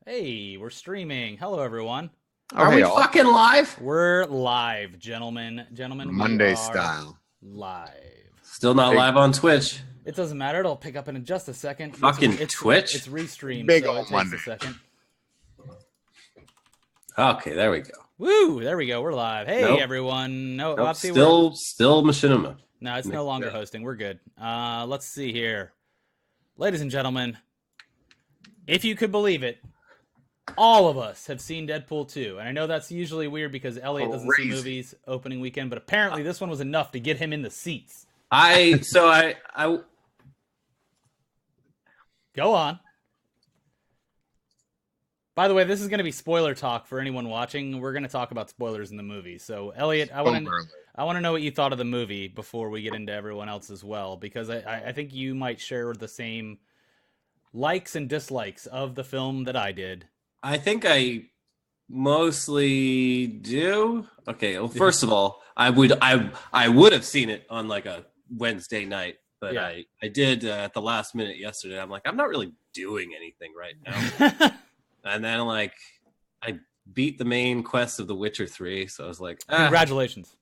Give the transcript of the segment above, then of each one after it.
Hey, we're streaming. Hello, everyone. Oh, Are hey, we all. fucking live? We're live, gentlemen. Gentlemen, we Monday are style. live. Still not Big, live on Twitch. It doesn't matter. It'll pick up in just a second. Fucking It's Twitch. Restream, big so old it takes Monday. a second. Okay, there we go. Woo! There we go. We're live. Hey, Nope. everyone. No, Nope. Opti, we're Still machinima. no. It's no longer hosting. We're good. Let's see here, ladies and gentlemen. If you could believe it, all of us have seen Deadpool 2. And I know that's usually weird because Elliot doesn't see Crazy. movies opening weekend, but apparently this one was enough to get him in the seats. I Go on. By the way, this is going to be spoiler talk for anyone watching. We're going to talk about spoilers in the movie. So, Elliot, I want to know what you thought of the movie before we get into everyone else as well, because I think you might share the same likes and dislikes of the film that I did. I think I mostly do. Okay, well, first of all, I would have seen it on like a Wednesday night, but Yeah. I did at the last minute yesterday. I'm like, I'm not really doing anything right now. And then like I beat the main quest of The Witcher 3, so I was like, Congratulations.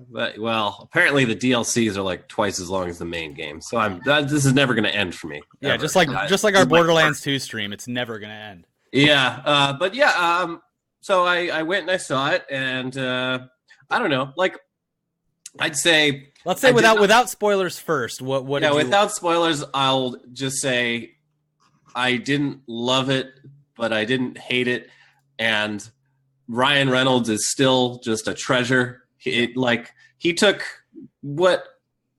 But, well, apparently the DLCs are like twice as long as the main game, so this is never going to end for me. Yeah, ever. just like our Borderlands 2 stream, it's never going to end. Yeah, but yeah, so I went and I saw it, and I don't know, like I'd say, let's say without spoilers first. What? Yeah, without spoilers, I'll just say I didn't love it, but I didn't hate it, and Ryan Reynolds is still just a treasure. He took what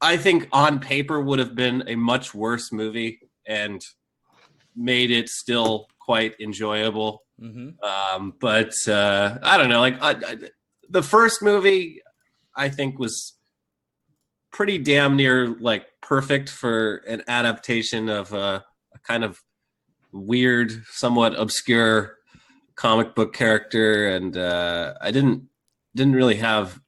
I think on paper would have been a much worse movie and made it still quite enjoyable. Mm-hmm. But I don't know, like the first movie I think was pretty damn near like perfect for an adaptation of a kind of weird, somewhat obscure comic book character, and I didn't really have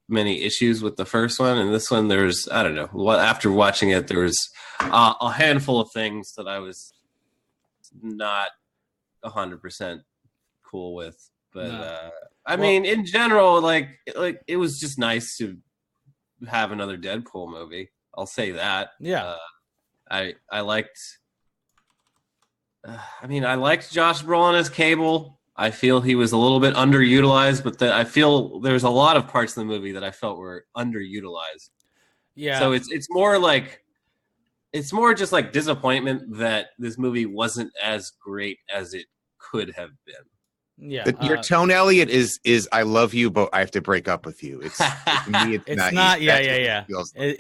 many issues with the first one, and this one there's, I don't know, after watching it there was a handful of things that I was not 100% cool with, but No. I mean in general, like it was just nice to have another Deadpool movie, I'll say that. Yeah. I liked I liked Josh Brolin as Cable. I feel he was a little bit underutilized, but I feel there's a lot of parts of the movie that I felt were underutilized. Yeah. So it's more just like disappointment that this movie wasn't as great as it could have been. Yeah. Your tone, Elliot, is I love you, but I have to break up with you. It's to me, it's not. Yeah. Feels like.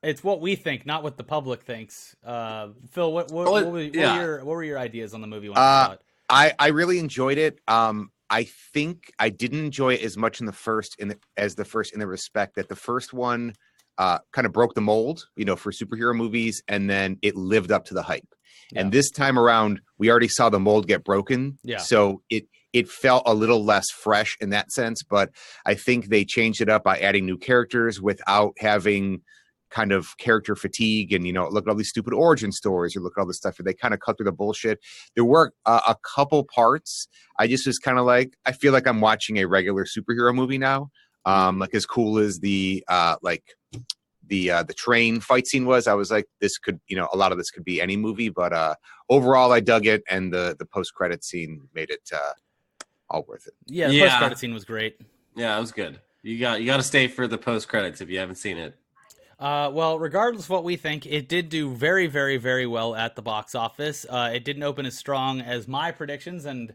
It's what we think, not what the public thinks. Phil, what were your ideas on the movie when you saw it? I really enjoyed it. I think I didn't enjoy it as much in the first as the first, in the respect that the first one kind of broke the mold, for superhero movies, and then it lived up to the hype. Yeah. And this time around, we already saw the mold get broken. Yeah. So it felt a little less fresh in that sense, but I think they changed it up by adding new characters without having kind of character fatigue, and look at all these stupid origin stories, or look at all this stuff. They kind of cut through the bullshit. There were a couple parts I just was kind of like, I feel like I'm watching a regular superhero movie now. Like as cool as the train fight scene was, I was like, this could, a lot of this could be any movie, but overall I dug it, and the post-credit scene made it all worth it. Yeah, the post-credit scene was great. Yeah, it was good. You got to stay for the post-credits if you haven't seen it. Well, regardless of what we think, it did do very, very, very well at the box office. It didn't open as strong as my predictions, and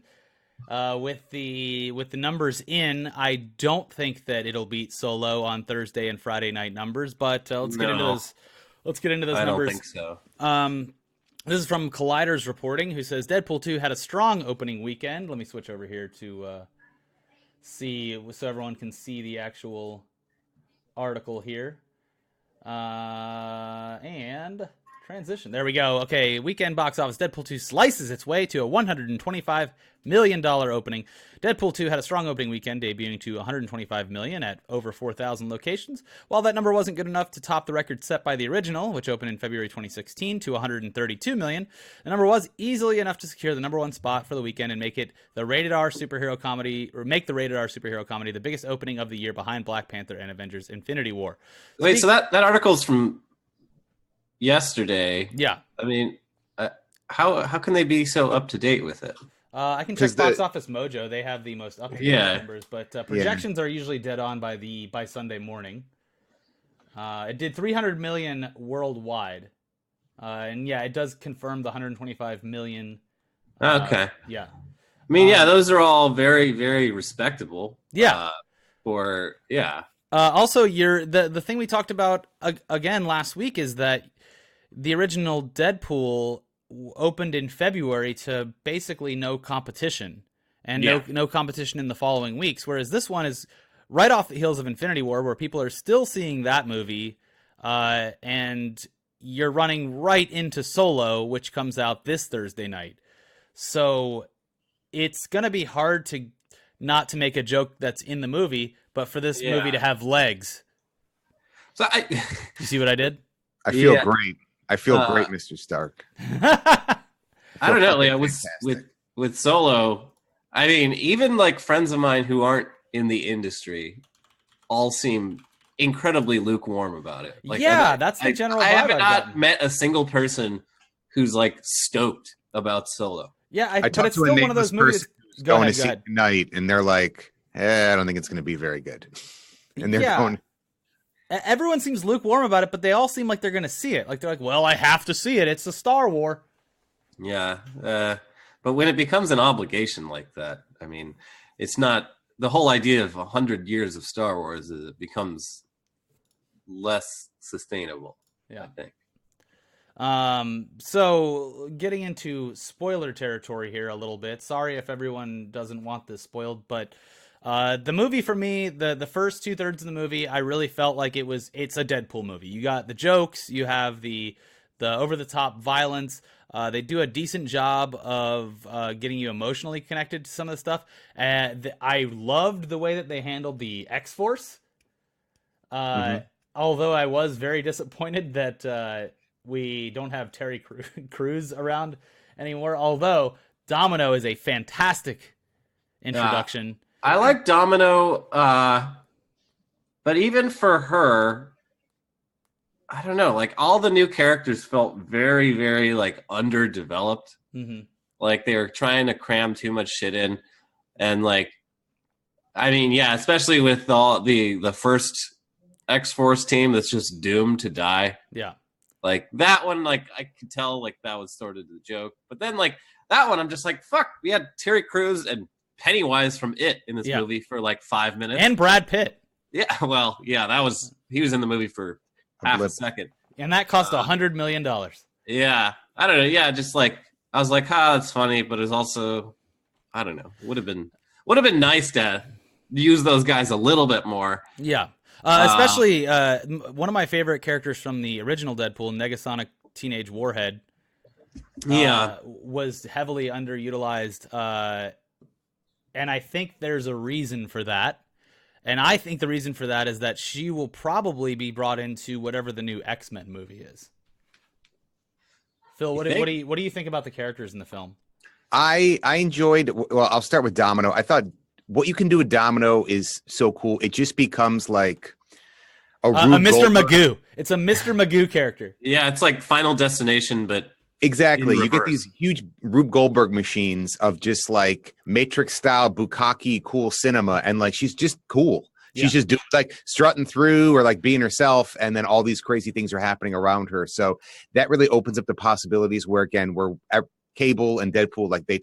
with the numbers in, I don't think that it'll beat Solo on Thursday and Friday night numbers. But let's get into those. Let's get into those numbers. I don't think so. This is from Collider's reporting, who says Deadpool 2 had a strong opening weekend. Let me switch over here to see, so everyone can see the actual article here. And Transition. There we go. Okay, weekend box office. Deadpool 2 slices its way to a $125 million opening. Deadpool 2 had a strong opening weekend, debuting to $125 million at over 4,000 locations. While that number wasn't good enough to top the record set by the original, which opened in February 2016 to $132 million, the number was easily enough to secure the number one spot for the weekend and make it the rated R superhero comedy, or make the rated R superhero comedy the biggest opening of the year behind Black Panther and Avengers: Infinity War. Wait, so that article's from yesterday. Yeah. I mean, how can they be so up to date with it? I can check Box Office Mojo. They have the most up-to-date numbers, but projections are usually dead on by Sunday morning. It did 300 million worldwide, and yeah, it does confirm the 125 million. Okay. Yeah. I mean, those are all very, very respectable. Yeah. Also, the thing we talked about again last week is that the original Deadpool opened in February to basically no competition, and no competition in the following weeks, whereas this one is right off the heels of Infinity War, where people are still seeing that movie, and you're running right into Solo, which comes out this Thursday night. So it's going to be hard to not to make a joke that's in the movie, but for this movie to have legs. So you see what I did? I feel great. I feel great, Mr. Stark. I don't know. Like, with Solo, I mean, even like friends of mine who aren't in the industry all seem incredibly lukewarm about it. Like, that's the general vibe. I have not met a single person who's like stoked about Solo. Yeah, but it's still one of those movies. Going to see it tonight, and they're like, I don't think it's going to be very good. And they're going. Everyone seems lukewarm about it, but they all seem like they're going to see it. Like they're like, well, I have to see it. It's a Star War. Yeah, but when it becomes an obligation like that, I mean, it's not the whole idea of 100 years of Star Wars. Is it becomes less sustainable. Yeah, I think. So getting into spoiler territory here a little bit. Sorry if everyone doesn't want this spoiled, but the movie for me, the first 2/3 of the movie, I really felt like it's a Deadpool movie. You got the jokes, you have the over the top violence. They do a decent job of getting you emotionally connected to some of the stuff. I loved the way that they handled the X-Force. Although I was very disappointed that we don't have Terry Crews around anymore. Although Domino is a fantastic introduction. I like Domino, but even for her, I don't know. Like all the new characters felt very, very like underdeveloped. Mm-hmm. Like they were trying to cram too much shit in, and like, I mean, yeah, especially with all the first X-Force team that's just doomed to die. Yeah, like that one, like I could tell like that was sort of the joke, but then like that one, I'm just like, fuck, we had Terry Crews and Pennywise from It in this movie for like 5 minutes, and Brad Pitt. Yeah, well, yeah, he was in the movie for half a second, and that cost $100 million. Yeah, I don't know. Yeah, just like I was like, that's funny, but it's also, I don't know, would have been nice to use those guys a little bit more. Yeah, especially one of my favorite characters from the original Deadpool, Negasonic Teenage Warhead. Was heavily underutilized. And I think there's a reason for that. And I think the reason for that is that she will probably be brought into whatever the new X-Men movie is. Phil, what do you think about the characters in the film? I enjoyed, well, I'll start with Domino. I thought what you can do with Domino is so cool. It just becomes like a Mr. Magoo. It's a Mr. Magoo character. Yeah, it's like Final Destination, but exactly. You get these huge Rube Goldberg machines of just like Matrix style bukkake cool cinema, and like she's just cool. She's just doing like strutting through or like being herself, and then all these crazy things are happening around her. So that really opens up the possibilities where Cable and Deadpool, like they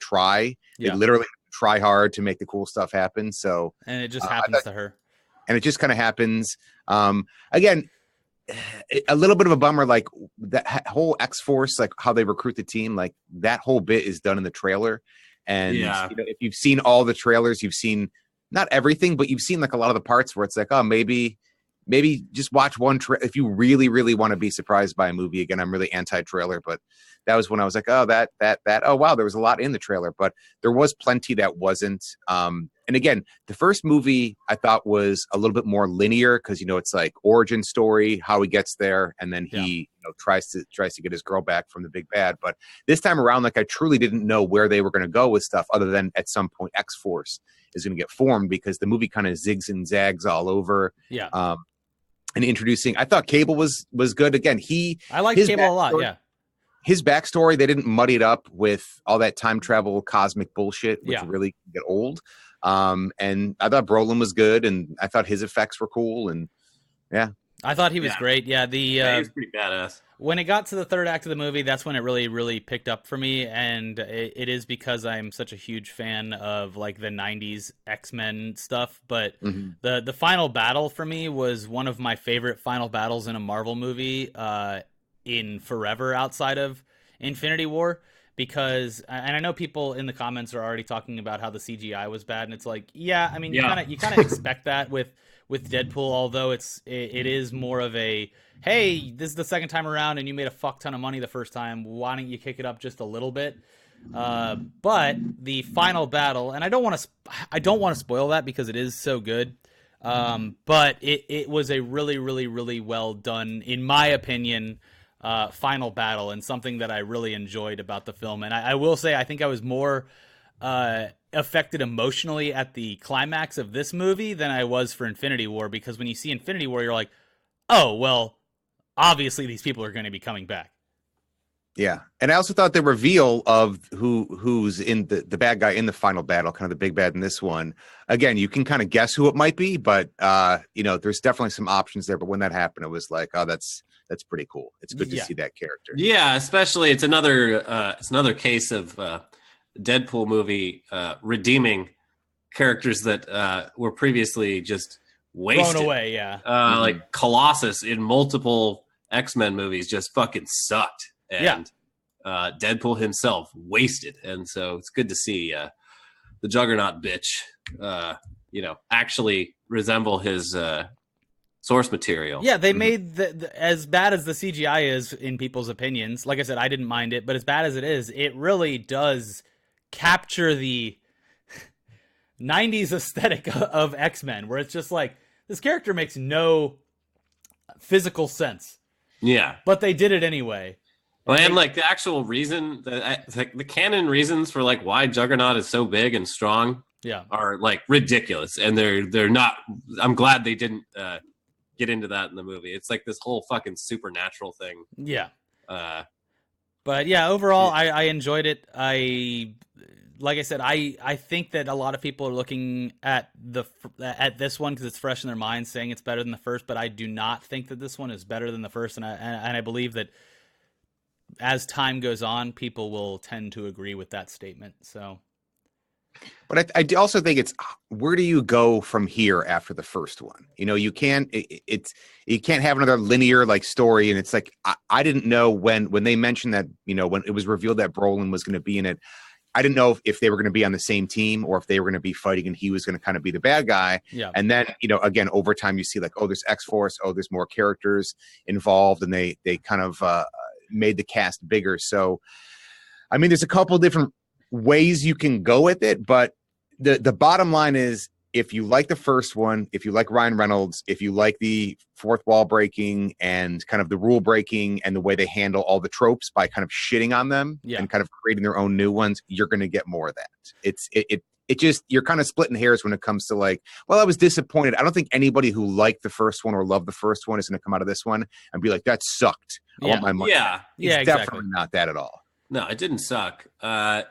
literally try hard to make the cool stuff happen. So and it just happens to her. And it just kind of happens. Again, a little bit of a bummer, like that whole X-Force, like how they recruit the team, like that whole bit is done in the trailer. And if you've seen all the trailers, you've seen not everything, but you've seen like a lot of the parts where it's like, oh, maybe maybe just watch one if you really, really want to be surprised by a movie. Again, I'm really anti-trailer, but that was when I was like, oh, that. Oh, wow, there was a lot in the trailer, but there was plenty that wasn't. And again, the first movie I thought was a little bit more linear because, you know, it's like origin story, how he gets there, and then he tries to get his girl back from the big bad. But this time around, like, I truly didn't know where they were going to go with stuff other than at some point X-Force is going to get formed because the movie kind of zigs and zags all over. Yeah. And introducing, I thought Cable was good. Again, I liked Cable a lot. Yeah. His backstory, they didn't muddy it up with all that time travel cosmic bullshit, which really can get old. And I thought Brolin was good, and I thought his effects were cool, and I thought he was great. Yeah, he was pretty badass. When it got to the third act of the movie, that's when it really, really picked up for me, and it is because I'm such a huge fan of like the '90s X-Men stuff. But the final battle for me was one of my favorite final battles in a Marvel movie in forever outside of Infinity War. Because, and I know people in the comments are already talking about how the CGI was bad, and it's like, yeah, I mean, you kind of expect that with Deadpool, although it is more of a, hey, this is the second time around, and you made a fuck ton of money the first time. Why don't you kick it up just a little bit? But the final battle, and I don't want to spoil that because it is so good. But it was a really, really, really well done, in my opinion, final battle, and something that I really enjoyed about the film. And I will say, I think I was more affected emotionally at the climax of this movie than I was for Infinity War, because when you see Infinity War, you're like, oh, well, obviously these people are going to be coming back. Yeah. And I also thought the reveal of who's in the bad guy in the final battle, kind of the big bad in this one, again, you can kind of guess who it might be, but there's definitely some options there. But when that happened, it was like, oh, that's pretty cool. It's good to see that character. Yeah, especially it's another case of Deadpool movie redeeming characters that were previously just wasted. Thrown away, yeah. Like Colossus in multiple X-Men movies just fucking sucked. And Deadpool himself wasted. And so it's good to see the Juggernaut bitch actually resemble his source material. Yeah, they made as bad as the CGI is in people's opinions. Like I said, I didn't mind it, but as bad as it is, it really does capture the 90s aesthetic of X-Men, where it's just like, this character makes no physical sense. Yeah. But they did it anyway. Well, and like the actual reason, the canon reasons for like why Juggernaut is so big and strong are like ridiculous. And they're not, I'm glad they didn't get into that in the movie. It's like this whole fucking supernatural thing. Yeah. But yeah, overall, I enjoyed it. Like I said, I think that a lot of people are looking at this one because it's fresh in their minds, saying it's better than the first. But I do not think that this one is better than the first, and I believe that as time goes on, people will tend to agree with that statement. So, but I also think it's, where do you go from here after the first one? You can't you can't have another linear like story. And it's like, I didn't know when they mentioned that, when it was revealed that Brolin was going to be in it, I didn't know if they were going to be on the same team or if they were going to be fighting and he was going to kind of be the bad guy. Yeah. And then, again, over time you see like, oh, there's X-Force. Oh, there's more characters involved. And they kind of made the cast bigger. So, I mean, there's a couple different ways you can go with it, but the bottom line is, if you like the first one, if you like Ryan Reynolds, if you like the fourth wall breaking and kind of the rule breaking and the way they handle all the tropes by kind of shitting on them and kind of creating their own new ones, you're going to get more of that. It just, you're kind of splitting hairs when it comes to like, well, I was disappointed. I don't think anybody who liked the first one or loved the first one is going to come out of this one and be like, that sucked. I want my money. Yeah. It's definitely not that at all. No, it didn't suck. So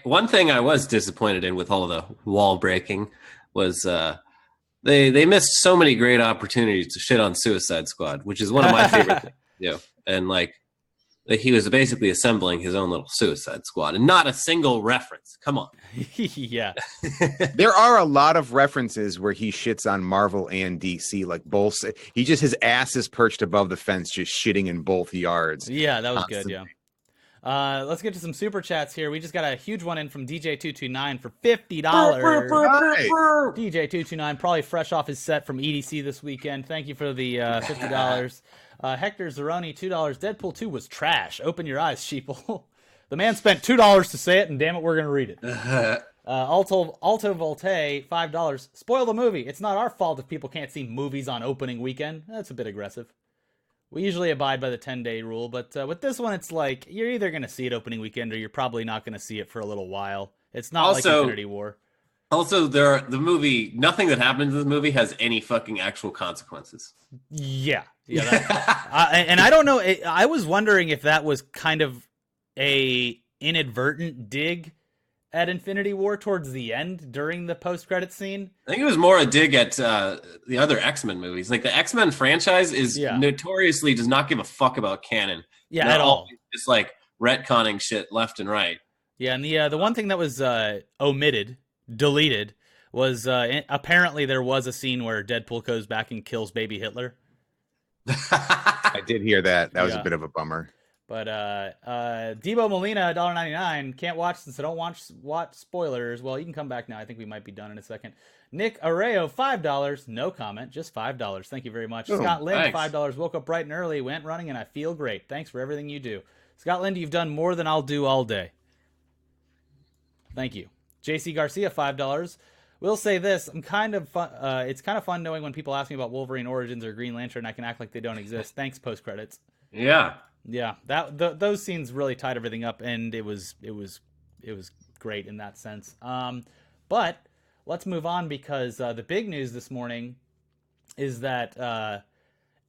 one thing I was disappointed in with all of the wall breaking was they missed so many great opportunities to shit on Suicide Squad, which is one of my favorite things. Yeah. And like he was basically assembling his own little Suicide Squad and not a single reference. Come on. Yeah. There are a lot of references where he shits on Marvel and DC, like both. His ass is perched above the fence, just shitting in both yards. Yeah, that was good. Yeah. Let's get to some super chats here. We just got a huge one in from DJ229 for $50. DJ229, probably fresh off his set from EDC this weekend. Thank you for the $50. Hector Zeroni, $2. Deadpool 2 was trash. Open your eyes, sheeple. The man spent $2 to say it, and damn it, we're going to read it. Alto Volte, $5. Spoil the movie. It's not our fault if people can't see movies on opening weekend. That's a bit aggressive. We usually abide by the 10-day rule, but with this one, it's like you're either going to see it opening weekend or you're probably not going to see it for a little while. It's not like Infinity War. Also, the movie, nothing that happens in the movie has any fucking actual consequences. Yeah. And I don't know. I was wondering if that was kind of a inadvertent dig at Infinity War towards the end during the post-credit scene. I think it was more a dig at the other X-Men movies. Like the X-Men franchise is notoriously does not give a fuck about canon. Yeah, at all. It's like retconning shit left and right. Yeah, and the one thing that was deleted, was apparently there was a scene where Deadpool goes back and kills baby Hitler. I did hear that. That was a bit of a bummer. But Debo Molina, $1.99. Can't watch since I don't watch spoilers. Well, you can come back now. I think we might be done in a second. Nick Areo, $5. No comment, just $5. Thank you very much. Oh, Scott Lind, thanks. $5. Woke up bright and early, went running, and I feel great. Thanks for everything you do. Scott Lind, you've done more than I'll do all day. Thank you. JC Garcia, $5. Will say this: I'm kind of fun. It's kind of fun knowing when people ask me about Wolverine Origins or Green Lantern, I can act like they don't exist. Thanks, post credits. Yeah. Yeah, those scenes really tied everything up, and it was great in that sense. But let's move on because the big news this morning is that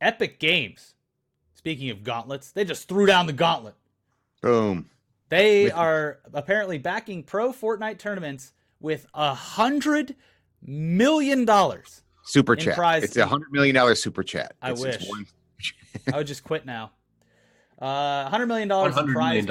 Epic Games, speaking of gauntlets, they just threw down the gauntlet. Boom. They are apparently backing pro Fortnite tournaments with $100 million. Super chat. It's $100 million super chat. I wish. I would just quit now. $100 million in prize.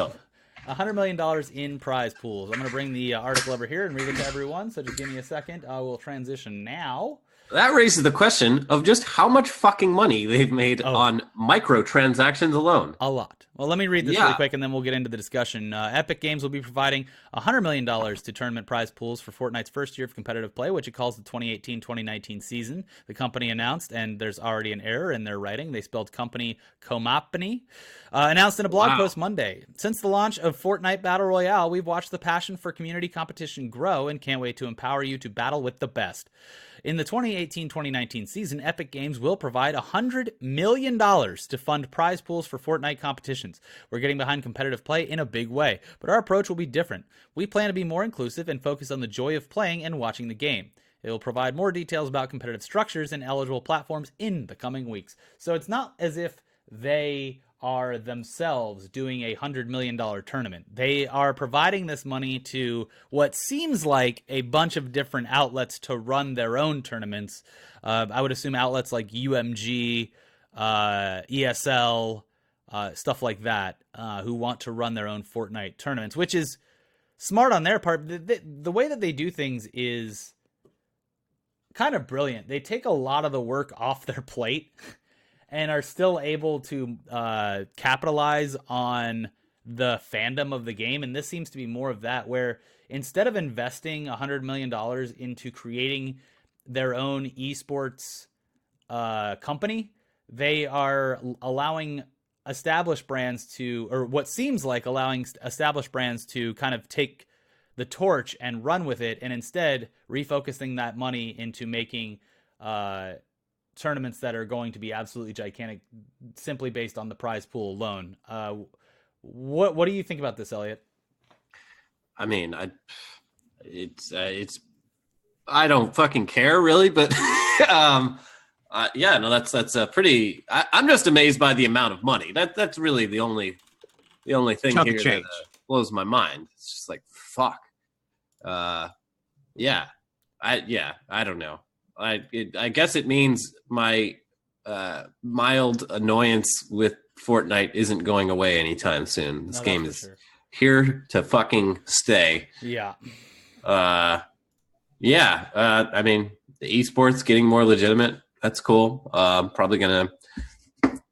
$100 million in prize pools. I'm going to bring the article over here and read it to everyone. So just give me a second. I will transition now. That raises the question of just how much fucking money they've made on microtransactions alone. A lot. Well, let me read this really quick, and then we'll get into the discussion. Epic Games will be providing $100 million to tournament prize pools for Fortnite's first year of competitive play, which it calls the 2018-2019 season. The company announced, and there's already an error in their writing. They spelled company Comapany. Announced in a blog post Monday. Since the launch of Fortnite Battle Royale, we've watched the passion for community competition grow and can't wait to empower you to battle with the best. In the 2018-2019 season, Epic Games will provide $100 million to fund prize pools for Fortnite competitions. We're getting behind competitive play in a big way, but our approach will be different. We plan to be more inclusive and focus on the joy of playing and watching the game. It will provide more details about competitive structures and eligible platforms in the coming weeks. So it's not as if they are themselves doing a $100 million tournament. They are providing this money to what seems like a bunch of different outlets to run their own tournaments. I would assume outlets like UMG, ESL, stuff like that, who want to run their own Fortnite tournaments, which is smart on their part. The way that they do things is kind of brilliant. They take a lot of the work off their plate and are still able to capitalize on the fandom of the game. And this seems to be more of that, where instead of investing $100 million into creating their own esports company, they are allowing established brands to, or what seems like allowing established brands to kind of take the torch and run with it, and instead refocusing that money into making tournaments that are going to be absolutely gigantic simply based on the prize pool alone. What do you think about this, Elliot? I mean, I don't fucking care really, but that's a pretty. I'm just amazed by the amount of money. That's really the only thing Chunk here of that change. blows my mind. It's just like fuck. I don't know. I guess it means my mild annoyance with Fortnite isn't going away anytime soon. This game is here to fucking stay. Yeah. I mean, the esports getting more legitimate. That's cool. Probably gonna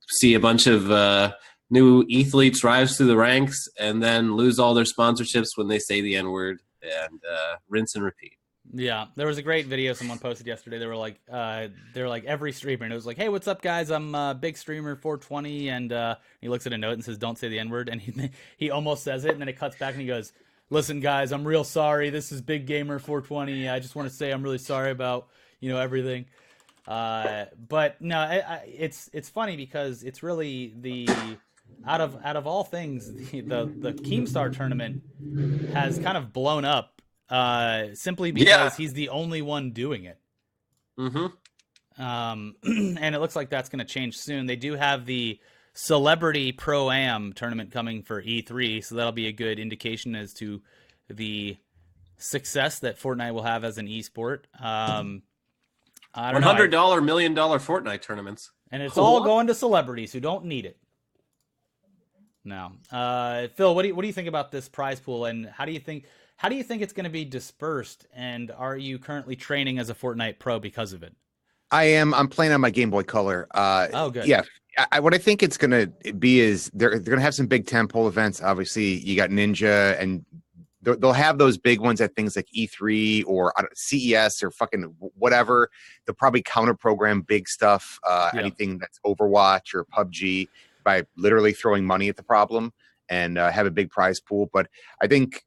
see a bunch of new athletes rise through the ranks and then lose all their sponsorships when they say the N-word, and rinse and repeat. Yeah, there was a great video someone posted yesterday. They were like every streamer, and it was like, "Hey, what's up, guys? I'm a big streamer, 420," and he looks at a note and says, "Don't say the N-word," and he almost says it, and then it cuts back, and he goes, "Listen, guys, I'm real sorry. This is Big Gamer 420. I just want to say I'm really sorry about everything." But no, it's funny because it's really the out of all things, the Keemstar tournament has kind of blown up simply because he's the only one doing it. Mm-hmm. And it looks like that's going to change soon. They do have the Celebrity Pro-Am tournament coming for E3, so that'll be a good indication as to the success that Fortnite will have as an esport. I don't know. $100 million Fortnite tournaments. And it's all going to celebrities who don't need it. No. Phil, what do you think about this prize pool, and how do you think it's going to be dispersed, and are you currently training as a Fortnite pro because of it? I am. I'm playing on my Game Boy Color. Oh, good. Yeah. What I think it's going to be is they're going to have some big tentpole events. Obviously, you got Ninja, and they'll have those big ones at things like E3 or CES or fucking whatever. They'll probably counter program big stuff, anything that's Overwatch or PUBG, by literally throwing money at the problem and have a big prize pool. But I think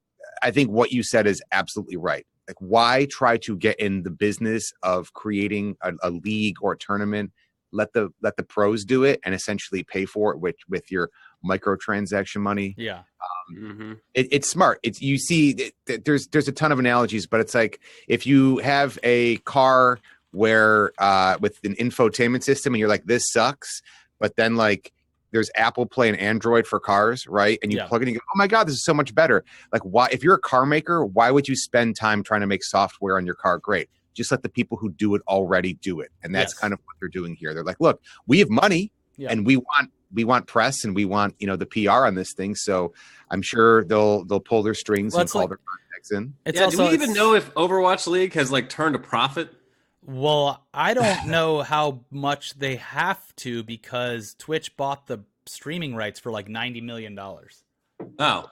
what you said is absolutely right. Like, why try to get in the business of creating a league or a tournament? Let the pros do it and essentially pay for it with your microtransaction money. Yeah. It's smart. You see, there's a ton of analogies, but it's like if you have a car where with an infotainment system and you're like, this sucks, but then like there's Apple Play and Android for cars, right? And you plug in and you go, oh my God, this is so much better. Like, why, if you're a car maker, why would you spend time trying to make software on your car great? Just let the people who do it already do it. And that's kind of what they're doing here. They're like, look, we have money and we want press and we want, the PR on this thing. So I'm sure they'll pull their strings and call their contacts in. Do we even know if Overwatch League has like turned a profit? Well, I don't know how much they have to, because Twitch bought the streaming rights for like $90 million. Oh.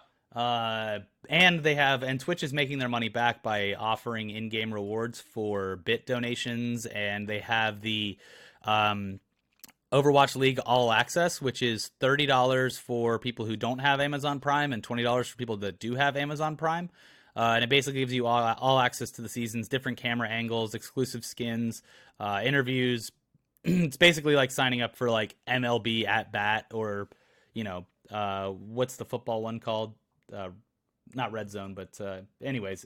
And Twitch is making their money back by offering in-game rewards for bit donations, and they have the Overwatch League All Access, which is $30 for people who don't have Amazon Prime and $20 for people that do have Amazon Prime. And it basically gives you all access to the seasons, different camera angles, exclusive skins, interviews. It's basically like signing up for like MLB at bat, or, what's the football one called? Not Red Zone, but anyways,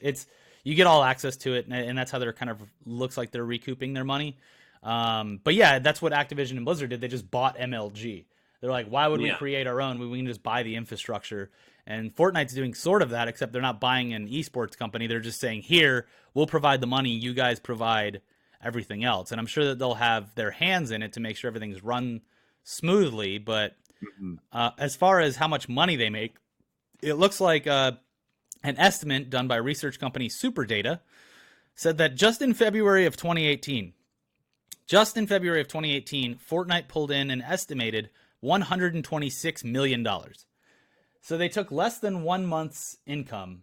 you get all access to it, and that's how they're kind of looks like they're recouping their money. But yeah, that's what Activision and Blizzard did. They just bought MLG. They're like, why would we create our own? We can just buy the infrastructure. And Fortnite's doing sort of that, except they're not buying an esports company. They're just saying, here, we'll provide the money. You guys provide everything else. And I'm sure that they'll have their hands in it to make sure everything's run smoothly. But as far as how much money they make, it looks like an estimate done by research company Superdata said that just in February of 2018, Fortnite pulled in an estimated $126 million. So they took less than 1 month's income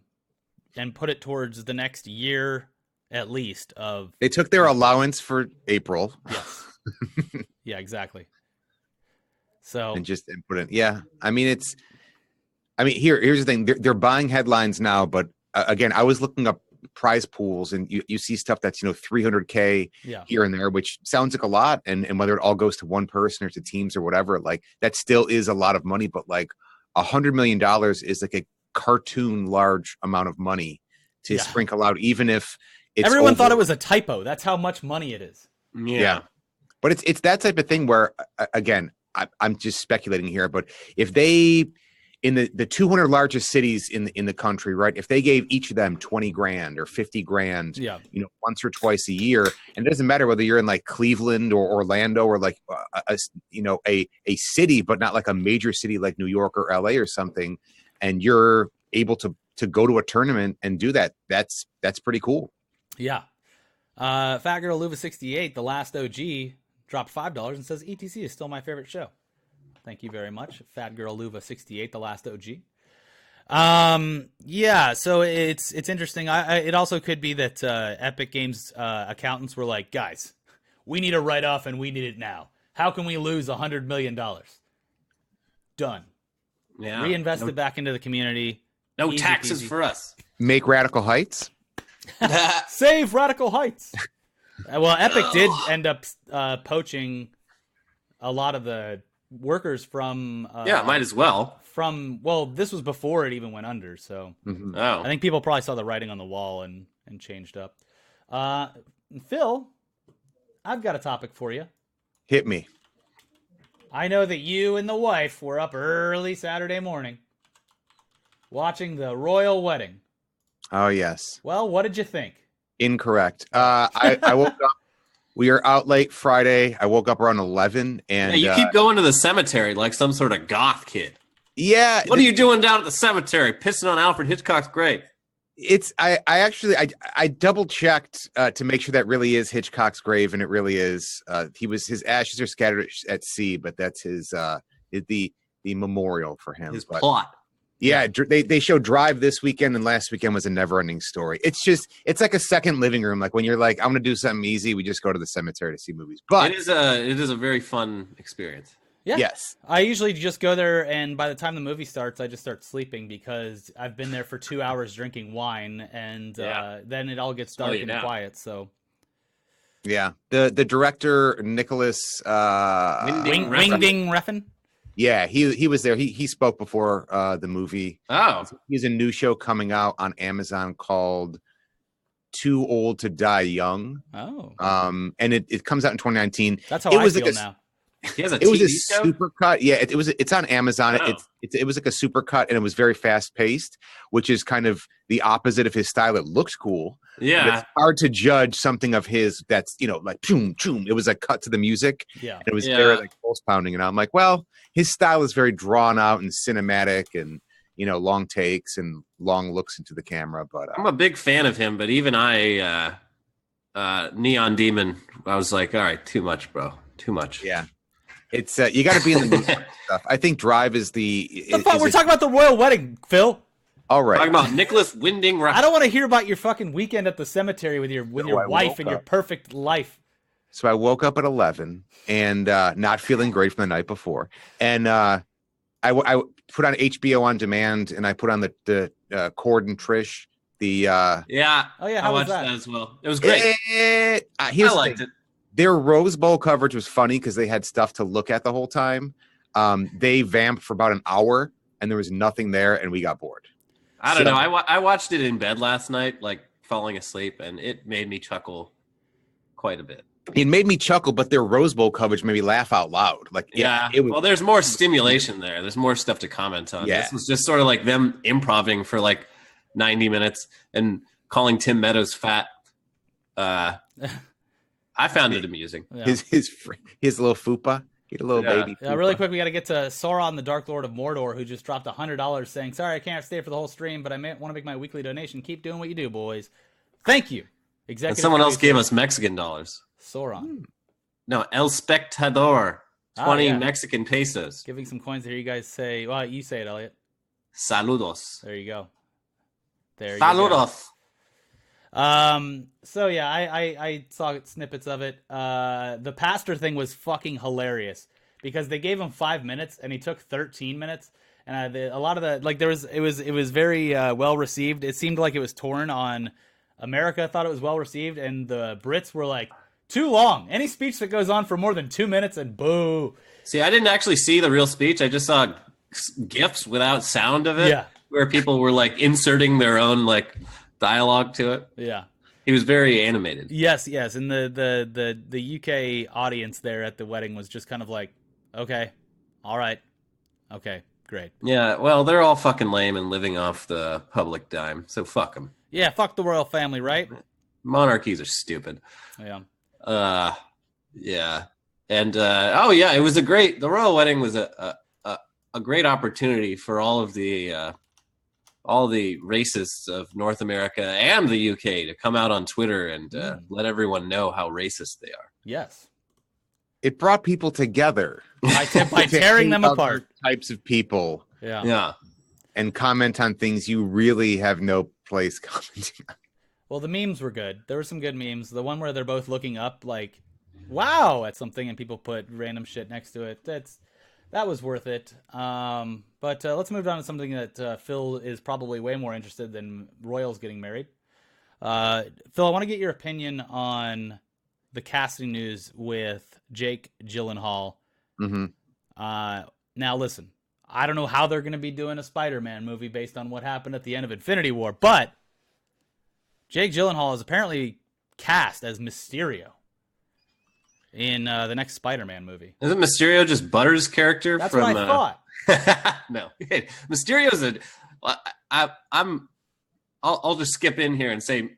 and put it towards the next year at least of... They took their allowance for April. Yes. Yeah, exactly. So... And put it... Yeah. I mean, here's the thing. They're buying headlines now, but again, I was looking up prize pools, and you see stuff that's, $300K here and there, which sounds like a lot. And whether it all goes to one person or to teams or whatever, like that still is a lot of money, but like $100 million is like a cartoon large amount of money to sprinkle out, even if everyone thought it was a typo. That's how much money it is. Yeah. But it's that type of thing where, again, I'm just speculating here, but if they, in the 200 largest cities in the country, right? If they gave each of them 20 grand or 50 grand, once or twice a year, and it doesn't matter whether you're in like Cleveland or Orlando or like a city, but not like a major city like New York or LA or something, and you're able to go to a tournament and do that, that's pretty cool. Yeah. Fat Girl Luva 68, the last OG, dropped $5 and says ETC is still my favorite show. Thank you very much, Fat Girl Luva 68, the last OG. Yeah, so it's interesting. It also could be that Epic Games accountants were like, guys, we need a write-off and we need it now. How can we lose $100 million? Done. Yeah. Reinvested back into the community. No Easy taxes peasy. for us. Make Radical Heights. Save Radical Heights. Well, Epic did end up poaching a lot of the workers from. Yeah, might as well. Well, this was before it even went under, so Mhm. Oh. I think people probably saw the writing on the wall and changed up. Phil, I've got a topic for you. Hit me. I know that you and the wife were up early Saturday morning watching the royal wedding. Oh, yes. Well, what did you think? Incorrect. I woke up. We are out late Friday. I woke up around 11. And Yeah, you keep going to the cemetery like some sort of goth kid. yeah, What are you doing down at the cemetery? Pissing on Alfred Hitchcock's grave. it's I actually double checked to make sure that really is Hitchcock's grave, and it really is. His ashes are scattered at sea, but that's the memorial for him. His But, plot. yeah, they showed Drive this weekend, and last weekend was a never-ending story. It's like a second living room. Like when you're like, I'm gonna do something easy, we just go to the cemetery to see movies. But It is a very fun experience. Yeah. yes, I usually just go there, and by the time the movie starts, I just start sleeping because I've been there for 2 hours drinking wine, and then it all gets dark and quiet. So yeah, the director Nicholas Winding Wing Refn. yeah, he was there. He spoke before the movie. Oh. He has a new show coming out on Amazon called Too Old to Die Young. Oh, And it comes out in 2019. that's how it I was feel like a- now. He has a It was TV a show? super cut. Yeah, it's on Amazon. Oh. It was like a super cut, and it was very fast paced, which is kind of the opposite of his style. It looks cool. But Yeah. it's hard to judge something of his that's like choom choom. It was like cut to the music. Yeah. And it was Yeah. very like pulse pounding, and I'm like, well, his style is very drawn out and cinematic, and long takes and long looks into the camera. But I'm a big fan of him, but even Neon Demon, I was like, all right, too much, bro. Too much. yeah, it's you got to be in the mood for stuff. I think Drive is the. We're talking about the royal wedding, Phil. All right. Talking about Nicholas Winding Refn. I don't want to hear about your fucking weekend at the cemetery with your I wife woke and your up. perfect life. So I woke up at 11 and not feeling great from the night before, and I put on HBO on demand, and I put on the Cord and Trish. Yeah. Oh, yeah, I how was watched that? that as well. It was great. Here's I the liked thing. it. Their Rose Bowl coverage was funny because they had stuff to look at the whole time. They vamped for about an hour, and there was nothing there, and we got bored. I don't know. I watched it in bed last night, like falling asleep, and it made me chuckle quite a bit. It made me chuckle, but their Rose Bowl coverage made me laugh out loud. Like, Yeah. it was. Well, there's more stimulation there. There's more stuff to comment on. Yeah. This was just sort of like them improvising for like 90 minutes and calling Tim Meadows fat. I found it amusing. Yeah. his little fupa. He had a little baby. Yeah, really fupa. quick, we got to get to Sauron, the Dark Lord of Mordor, who just dropped $100 saying, sorry, I can't stay for the whole stream, but I want to make my weekly donation. Keep doing what you do, boys. Thank you. And Executive someone else gave producer, us Mexican dollars. Sauron. No, El Spectador. 20 yeah. Mexican pesos. Giving some coins here. You guys say, well, you say it, Elliot. Saludos. There you go. There you Saludos. go. So yeah, I saw snippets of it. The pastor thing was fucking hilarious because they gave him 5 minutes and he took 13 minutes. And a lot of the it was very well received. It seemed like it was torn on America. Thought it was well received, and the Brits were like, too long. Any speech that goes on for more than 2 minutes, and boo. See, I didn't actually see the real speech. I just saw GIFs without sound of it. Yeah. Where people were like inserting their own like dialogue to it. Yeah. He was very animated. Yes, and the UK audience there at the wedding was just kind of like, okay, all right, okay, great. Yeah, well, they're all fucking lame and living off the public dime, so fuck them. Yeah, fuck the royal family, right? Monarchies are stupid. Yeah. Yeah. And it was the royal wedding was a great opportunity for all the racists of North America and the UK to come out on Twitter and let everyone know how racist they are. Yes. It brought people together by to tearing them hang out apart. with types of people Yeah. and comment on things you really have no place commenting on. Well, the memes were good. There were some good memes. The one where they're both looking up like, wow, at something, and people put random shit next to it. That was worth it. But let's move on to something that Phil is probably way more interested than Royals getting married. Phil, I want to get your opinion on the casting news with Jake Gyllenhaal. Mm-hmm. Now, listen, I don't know how they're going to be doing a Spider-Man movie based on what happened at the end of Infinity War, but Jake Gyllenhaal is apparently cast as Mysterio in the next Spider-Man movie. Isn't Mysterio just Butter's character? That's from, what I thought. No, Mysterio's I'll just skip in here and say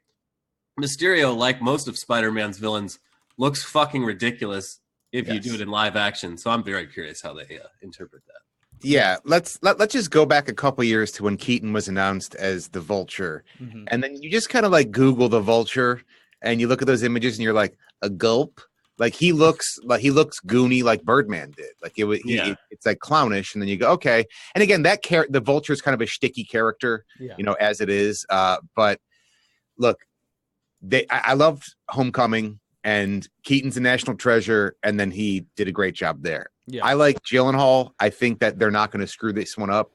Mysterio, like most of Spider-Man's villains, looks fucking ridiculous if you do it in live action. So I'm very curious how they interpret that. Yeah, let's just go back a couple years to when Keaton was announced as the Vulture, and then you just kind of like Google the Vulture, and you look at those images, and you're like, a gulp. Like he looks goony, like Birdman did. Like it's like clownish, and then you go, okay. And again, the Vulture is kind of a shticky character, as it is. But look, I loved Homecoming, and Keaton's a national treasure, and then he did a great job there. Yeah. I like Gyllenhaal. I think that they're not going to screw this one up.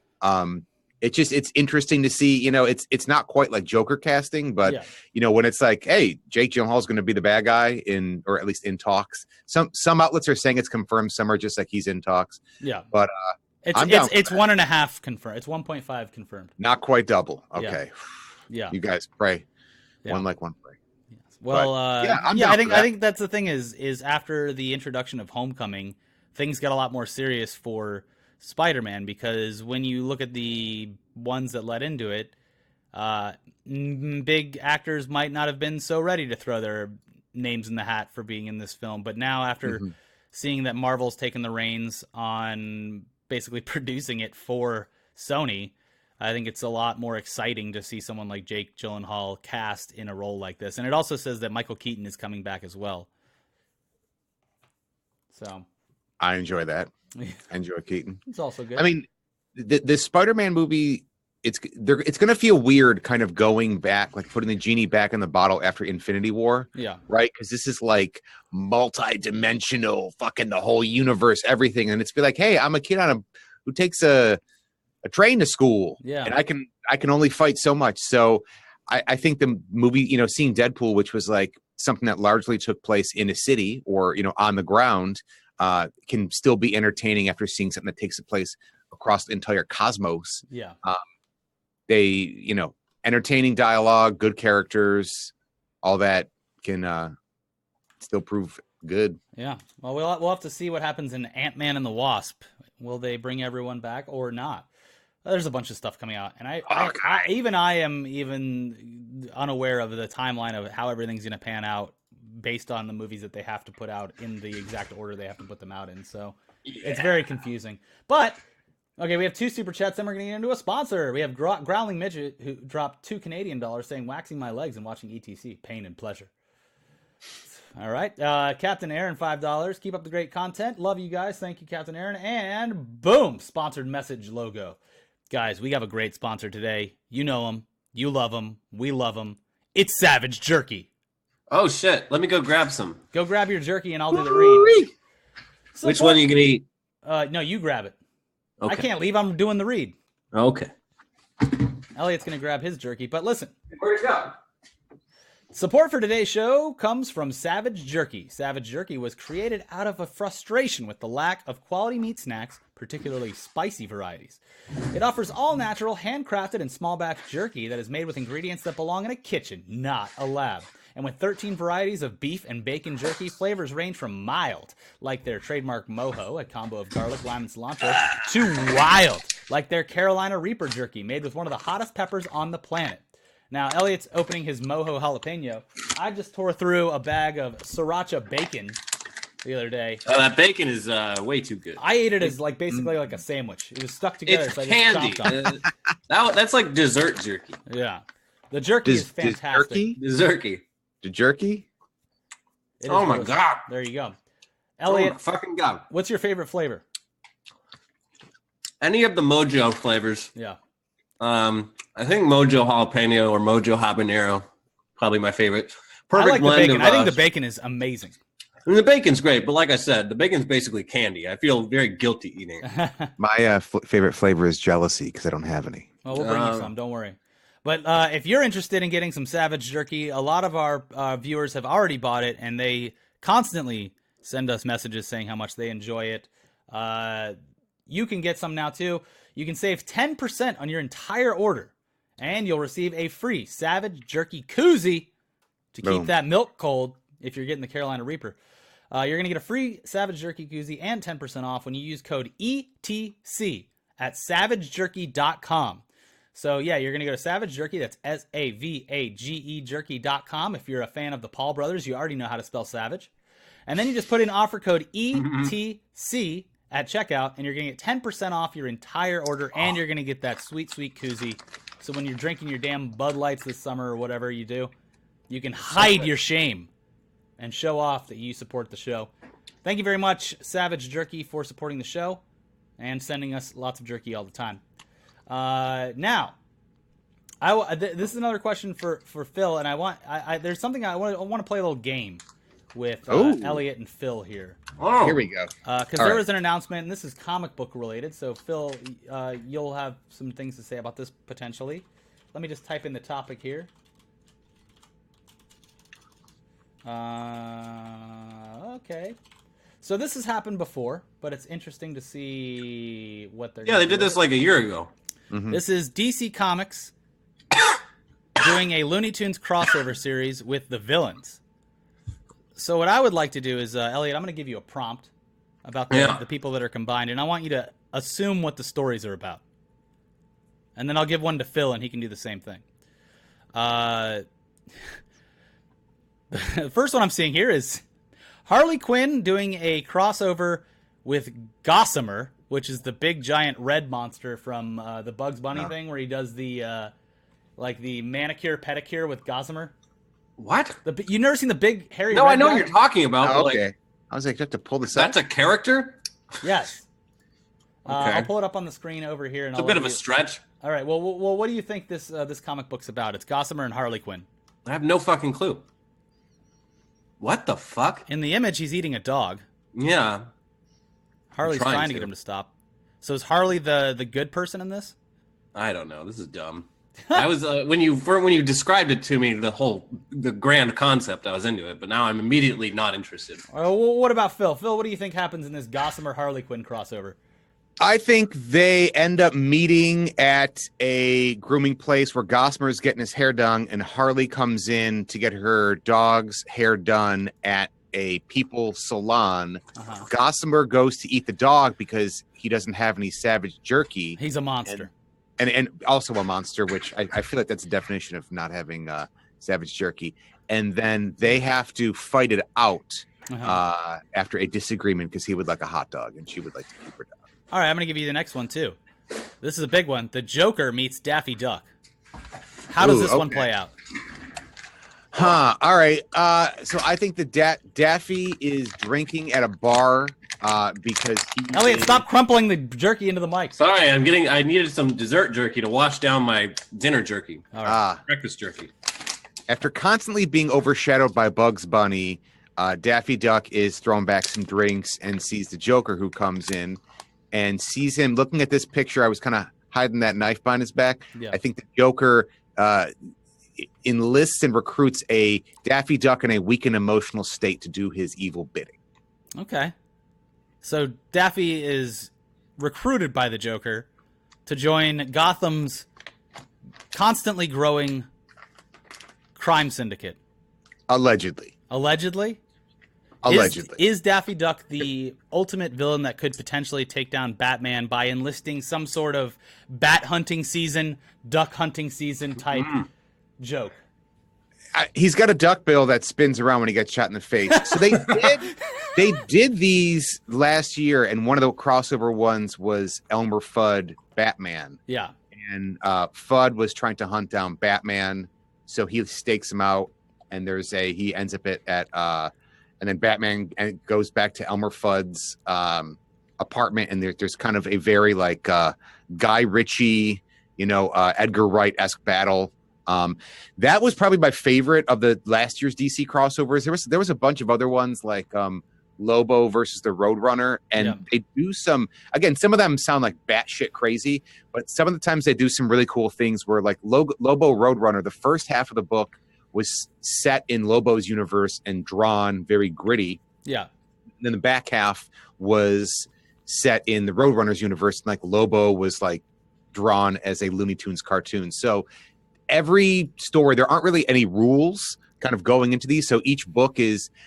It's interesting to see, it's not quite like Joker casting, but when it's like, hey, Jake Gyllenhaal is going to be the bad guy or at least in talks. Some outlets are saying it's confirmed. Some are just like he's in talks. Yeah. But it's 1.5 confirmed. It's 1.5 confirmed. Not quite double. Okay. Yeah. You guys pray. Yeah. One pray. Yes. Well, I think that's the thing is after the introduction of Homecoming, things got a lot more serious for Spider-Man, because when you look at the ones that led into it, big actors might not have been so ready to throw their names in the hat for being in this film. But now, after seeing that Marvel's taken the reins on basically producing it for Sony, I think it's a lot more exciting to see someone like Jake Gyllenhaal cast in a role like this. And it also says that Michael Keaton is coming back as well. So I enjoy that. I enjoy Keaton. It's also good. I mean, the Spider-Man movie, it's going to feel weird kind of going back, like putting the genie back in the bottle after Infinity War. Yeah. Right? Because this is like multi-dimensional, fucking the whole universe, everything. And it's be like, hey, I'm a kid who takes a train to school. Yeah. And I can only fight so much. So I think the movie, seeing Deadpool, which was like something that largely took place in a city or, on the ground, can still be entertaining after seeing something that takes place across the entire cosmos. Yeah. They, entertaining dialogue, good characters, all that can still prove good. Yeah. Well, we'll have to see what happens in Ant-Man and the Wasp. Will they bring everyone back or not? There's a bunch of stuff coming out, and I am unaware of the timeline of how everything's going to pan out based on the movies that they have to put out in the exact order they have to put them out in. So it's very confusing. But okay, we have 2 super chats, then we're going to get into a sponsor. We have Growling Midget, who dropped $2 Canadian saying, waxing my legs and watching ETC, pain and pleasure. All right. Captain Aaron, $5. Keep up the great content. Love you guys. Thank you, Captain Aaron. And boom, sponsored message logo. Guys, we have a great sponsor today. You know him. You love him. We love him. It's Savage Jerky. Oh, shit. Let me go grab some. Go grab your jerky and I'll do the read. Which one are you going to eat? No, you grab it. Okay. I can't leave. I'm doing the read. Okay. Elliot's going to grab his jerky. But listen. Where'd it go? Support for today's show comes from Savage Jerky. Savage Jerky was created out of a frustration with the lack of quality meat snacks, particularly spicy varieties. It offers all-natural, handcrafted, and small-batch jerky that is made with ingredients that belong in a kitchen, not a lab. And with 13 varieties of beef and bacon jerky, flavors range from mild, like their trademark Mojo, a combo of garlic, lime, and cilantro, to wild, like their Carolina Reaper jerky, made with one of the hottest peppers on the planet. Now, Elliot's opening his Mojo jalapeno. I just tore through a bag of sriracha bacon the other day. Oh, that bacon is way too good. I ate it as basically like a sandwich. It was stuck together. It's so I candy. just chomped on it. That's like dessert jerky. Yeah. The jerky is fantastic. Dessert jerky. The jerky? Oh my God. There you go. Elliot, Oh my fucking God. what's your favorite flavor? Any of the Mojo flavors. Yeah. I think Mojo jalapeno or Mojo habanero, probably my favorite. I Perfect like the blend bacon. of. I think the bacon is amazing. And the bacon's great, but like I said, the bacon's basically candy. I feel very guilty eating it. My favorite flavor is jealousy because I don't have any. Well, we'll bring you some. Don't worry. But if you're interested in getting some Savage Jerky, a lot of our viewers have already bought it, and they constantly send us messages saying how much they enjoy it. You can get some now, too. You can save 10% on your entire order, and you'll receive a free Savage Jerky koozie to keep that milk cold if you're getting the Carolina Reaper. You're going to get a free Savage Jerky koozie and 10% off when you use code ETC at savagejerky.com. So, yeah, you're going to go to Savage Jerky. That's SAVAGE jerky.com. If you're a fan of the Paul brothers, you already know how to spell Savage. And then you just put in offer code ETC at checkout, and you're going to get 10% off your entire order, and you're going to get that sweet, sweet koozie. So when you're drinking your damn Bud Lights this summer or whatever you do, you can hide your shame and show off that you support the show. Thank you very much, Savage Jerky, for supporting the show and sending us lots of jerky all the time. Now, this is another question for Phil, and there's something I want to play a little game with Elliot and Phil here. Oh, Here we go. Because there was an announcement, and this is comic book related. So Phil, you'll have some things to say about this potentially. Let me just type in the topic here. Okay. So this has happened before, but it's interesting to see what they're. Yeah, they did this like a year ago. Mm-hmm. This is DC Comics doing a Looney Tunes crossover series with the villains. So what I would like to do is, Elliot, I'm going to give you a prompt about the people that are combined, and I want you to assume what the stories are about. And then I'll give one to Phil, and he can do the same thing. The first one I'm seeing here is Harley Quinn doing a crossover with Gossamer, which is the big giant red monster from the Bugs Bunny thing, where he does the the manicure pedicure with Gossamer. What? You never seen the big hairy? No, red I know guy? what you're talking about. Oh, but, okay. I was like, you have to pull this up. That's a character? Yes. Okay. I'll pull it up on the screen over here. And It's a bit of a stretch. All right. Well, what do you think this comic book's about? It's Gossamer and Harley Quinn. I have no fucking clue. What the fuck? In the image, he's eating a dog. Yeah. Harley's trying to get him to stop. So is Harley the good person in this? I don't know. This is dumb. I was when you described it to me, the grand concept, I was into it, but now I'm immediately not interested. Well, what about Phil? Phil, what do you think happens in this Gossamer Harley Quinn crossover? I think they end up meeting at a grooming place where Gossamer's getting his hair done, and Harley comes in to get her dog's hair done at a people's salon. Uh-huh. Gossamer goes to eat the dog because he doesn't have any Savage Jerky. He's a monster. And also a monster, which I feel like that's the definition of not having Savage Jerky. And then they have to fight it out after a disagreement because he would like a hot dog and she would like to keep her dog. All right, I'm going to give you the next one, too. This is a big one. The Joker meets Daffy Duck. How does this one play out? All right. So I think the Daffy is drinking at a bar because Elliot, stop crumpling the jerky into the mic. Sorry, I needed some dessert jerky to wash down my dinner jerky. All right. Breakfast jerky. After constantly being overshadowed by Bugs Bunny, Daffy Duck is throwing back some drinks and sees the Joker, who comes in and sees him looking at this picture. I was kind of hiding that knife behind his back. Yeah. I think the Joker enlists and recruits a Daffy Duck in a weak and emotional state to do his evil bidding. Okay. So Daffy is recruited by the Joker to join Gotham's constantly growing crime syndicate. Allegedly. Allegedly? Is Daffy Duck the ultimate villain that could potentially take down Batman by enlisting some sort of bat hunting season, duck hunting season type joke? He's got a duck bill that spins around when he gets shot in the face. So they did these last year, and one of the crossover ones was Elmer Fudd Batman. Yeah. And Fudd was trying to hunt down Batman, so he stakes him out, and he ends up and then Batman goes back to Elmer Fudd's apartment, and there's kind of a very like Guy Ritchie, Edgar Wright-esque battle. That was probably my favorite of the last year's DC crossovers. There was a bunch of other ones like Lobo versus the Roadrunner, and they do some of them sound like batshit crazy, but some of the times they do some really cool things where like Lobo Roadrunner, the first half of the book was set in Lobo's universe and drawn very gritty. Yeah. And then the back half was set in the Roadrunner's universe, and like Lobo was like drawn as a Looney Tunes cartoon. So every story, there aren't really any rules kind of going into these. So each book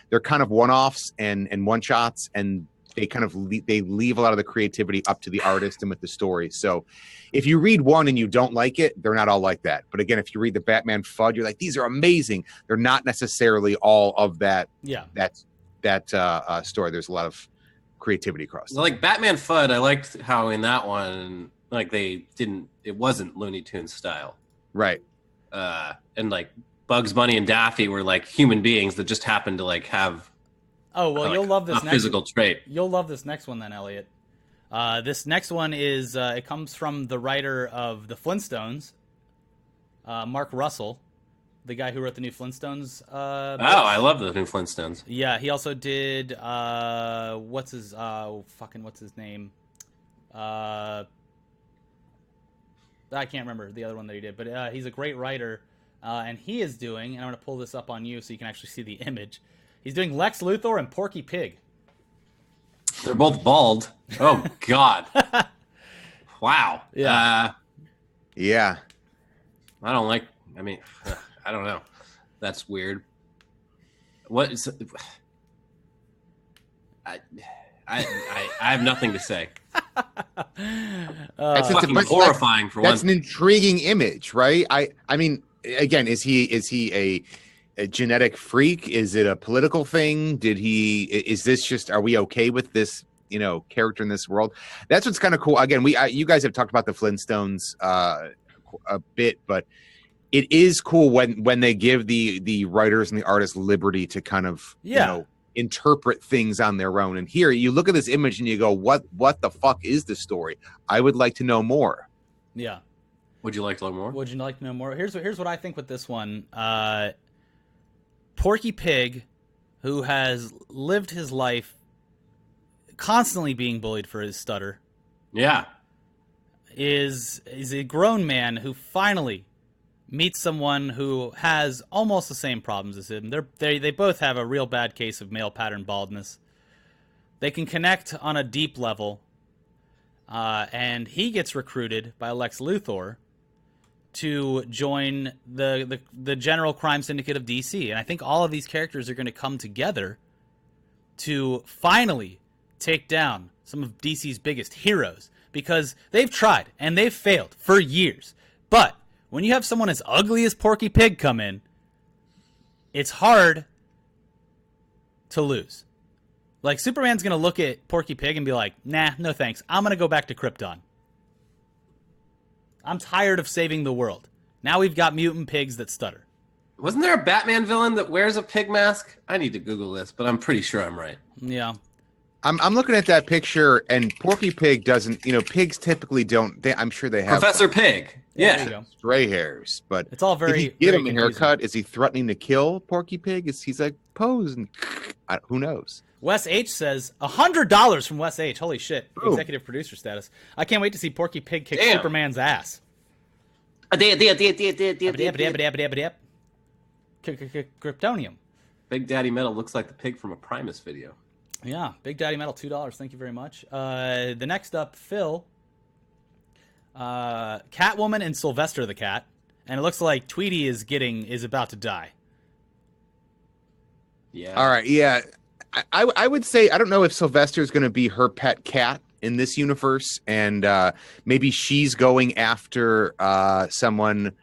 they're kind of one-offs and one-shots, and they kind of they leave a lot of the creativity up to the artist and with the story. So if you read one and you don't like it, they're not all like that. But again, if you read the Batman Fudd, you're like, these are amazing. They're not necessarily all of that. Yeah. That story. There's a lot of creativity across. Like Batman Fudd, I liked how in that one, like it wasn't Looney Tunes style. Right. And like Bugs Bunny and Daffy were like human beings that just happened to like have you'll love this a physical trait. You'll love this next one then, Elliot. This next one is it comes from the writer of the Flintstones, Mark Russell, the guy who wrote the new Flintstones. I love the new Flintstones. Yeah, he also did what's his name? I can't remember the other one that he did, but he's a great writer, and he is doing, and I'm going to pull this up on you so you can actually see the image. He's doing Lex Luthor and Porky Pig. They're both bald. Oh, God. Wow. Yeah. Yeah. I don't know. That's weird. What is... I have nothing to say. That's fucking horrifying for one. That's an intriguing image, right? I mean, again, is he a genetic freak? Is it a political thing? Is this just, are we okay with this, character in this world? That's what's kind of cool. Again, you guys have talked about the Flintstones a bit, but it is cool when they give the writers and the artists liberty to kind of, interpret things on their own. And here you look at this image and you go, what the fuck is this story? I would like to know more. Yeah. Would you like to learn more? Would you like to know more? Here's what I think with this one. Porky Pig, who has lived his life constantly being bullied for his stutter. Yeah. Is a grown man who finally meets someone who has almost the same problems as him. They both have a real bad case of male pattern baldness. They can connect on a deep level, and he gets recruited by Lex Luthor to join the general crime syndicate of DC. And I think all of these characters are going to come together to finally take down some of DC's biggest heroes, because they've tried and they've failed for years. But when you have someone as ugly as Porky Pig come in, it's hard to lose. Like, Superman's going to look at Porky Pig and be like, nah, no thanks. I'm going to go back to Krypton. I'm tired of saving the world. Now we've got mutant pigs that stutter. Wasn't there a Batman villain that wears a pig mask? I need to Google this, but I'm pretty sure I'm right. Yeah. I'm looking at that picture, and Porky Pig doesn't. Pigs typically don't. I'm sure they have Professor Pig. Yeah. There you go. Stray hairs, but it's all very. Did he give very him a confusing. haircut? Is he threatening to kill Porky Pig? He's like pose and who knows? Wes H says $100 from Wes H. Holy shit! Ooh. Executive producer status. I can't wait to see Porky Pig kick Superman's ass. Kryptonium. Big Daddy Metal looks like the pig from a Primus video. Yeah, Big Daddy Metal, $2. Thank you very much. The next up, Phil. Catwoman and Sylvester the Cat, and it looks like Tweety is about to die. Yeah. All right. Yeah, I would say I don't know if Sylvester is going to be her pet cat in this universe, and maybe she's going after someone.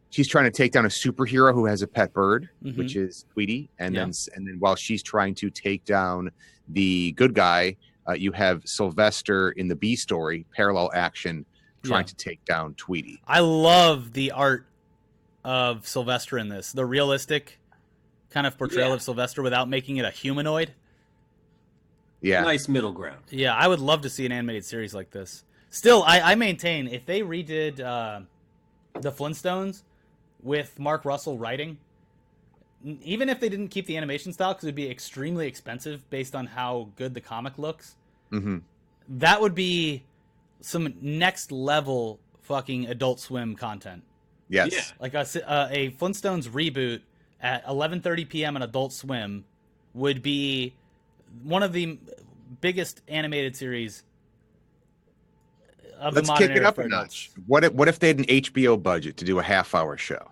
She's trying to take down a superhero who has a pet bird, which is Tweety, and then while she's trying to take down the good guy, you have Sylvester in the B story, parallel action, trying to take down Tweety. I love the art of Sylvester in this, the realistic kind of portrayal of Sylvester without making it a humanoid. Yeah. Nice middle ground. Yeah, I would love to see an animated series like this. Still, I maintain if they redid the Flintstones with Mark Russell writing, even if they didn't keep the animation style because it would be extremely expensive based on how good the comic looks, that would be some next level fucking Adult Swim content. Yes. Yeah. Like a Flintstones reboot at 11:30 p.m. on Adult Swim would be one of the biggest animated series of Let's the modern kick it era up for a adults. notch. What if they had an HBO budget to do a half-hour show?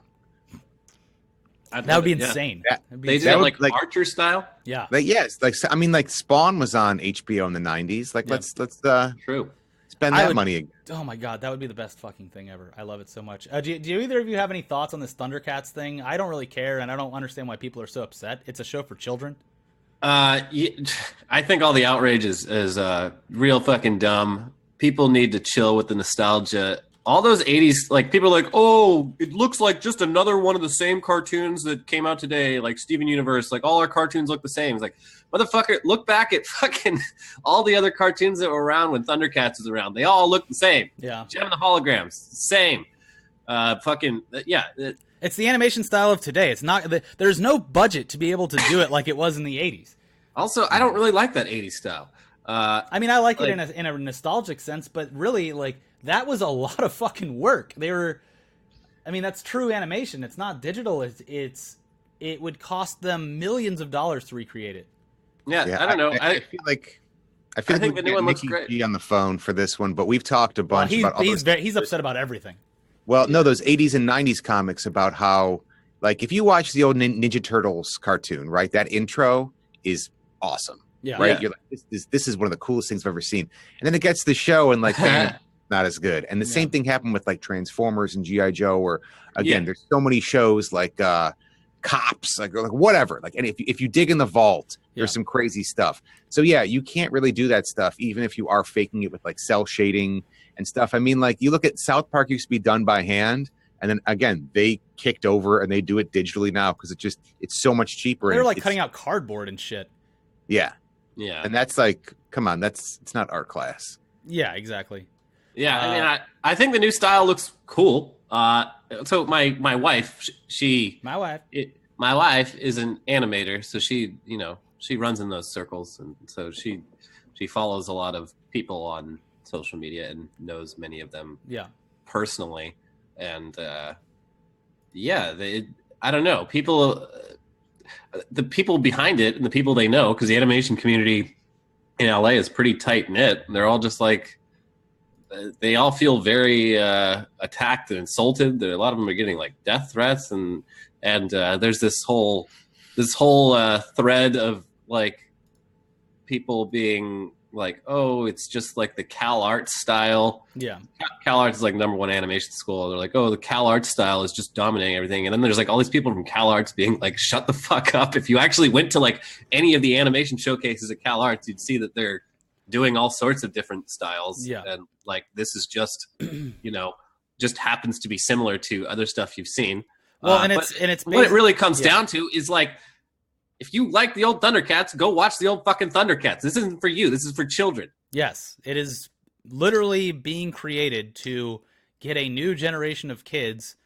That would be insane. That'd be They insane. did would, it like- Archer style. Yeah. Like, yes, like I mean, like Spawn was on HBO in the '90s. Like, Yeah. let's True. spend I that would- money again. Oh my god, that would be the best fucking thing ever. I love it so much. Do either of you have any thoughts on this Thundercats thing? I don't really care, and I don't understand why people are so upset. It's a show for children. I think all the outrage is real fucking dumb. People need to chill with the nostalgia. All those 80s, like, people are like, oh, it looks like just another one of the same cartoons that came out today, like Steven Universe. Like, all our cartoons look the same. It's like, motherfucker, look back at fucking all the other cartoons that were around when Thundercats was around. They all look the same. Yeah. Gem and the Holograms, same. It's the animation style of today. It's not. There's no budget to be able to do it like it was in the 80s. Also, I don't really like that 80s style. I mean, I like it in a nostalgic sense, but really, like, that was a lot of fucking work. I mean, that's true animation. It's not digital. It would cost them millions of dollars to recreate it. Yeah, I don't know. I feel like I think we the new get one looks Nikki great. G on the phone for this one, but we've talked a bunch Well, about all those. he's upset about everything. Well, no, those 80s and 90s comics about how, like, if you watch the old Ninja Turtles cartoon, right, that intro is awesome, Yeah. right? Yeah. You're like, this is one of the coolest things I've ever seen. And then it gets to the show and, like, man, not as good. And the same thing happened with, like, Transformers and G.I. Joe, or, again, there's so many shows like Cops, like whatever. Like, and if you dig in the vault, there's some crazy stuff. So, yeah, you can't really do that stuff, even if you are faking it with, like, cell shading and stuff. I mean, like, you look at South Park used to be done by hand, and then again they kicked over and they do it digitally now because it's so much cheaper. They're and like it's, cutting out cardboard and shit. yeah, Yeah. and that's like, come on, it's not art class. Yeah, exactly. Yeah, I mean, I think the new style looks cool. So my wife, my wife is an animator, so she runs in those circles, and so she follows a lot of people on social media and knows many of them personally, and I don't know, people, the people behind it and the people they know, because the animation community in LA is pretty tight knit. They're all just like, they all feel very attacked and insulted. A lot of them are getting like death threats, and there's this whole thread of like people being like, oh, it's just like the Cal Art style. Yeah. Cal Arts is like #1 animation school. They're like, oh, the Cal Art style is just dominating everything. And then there's like all these people from Cal Arts being like, shut the fuck up. If you actually went to like any of the animation showcases at Cal Arts, you'd see that they're doing all sorts of different styles. Yeah. And like, this is just, just happens to be similar to other stuff you've seen. Well, and it's what it really comes down to is like, if you like the old Thundercats, go watch the old fucking Thundercats. This isn't for you. This is for children. Yes, it is literally being created to get a new generation of kids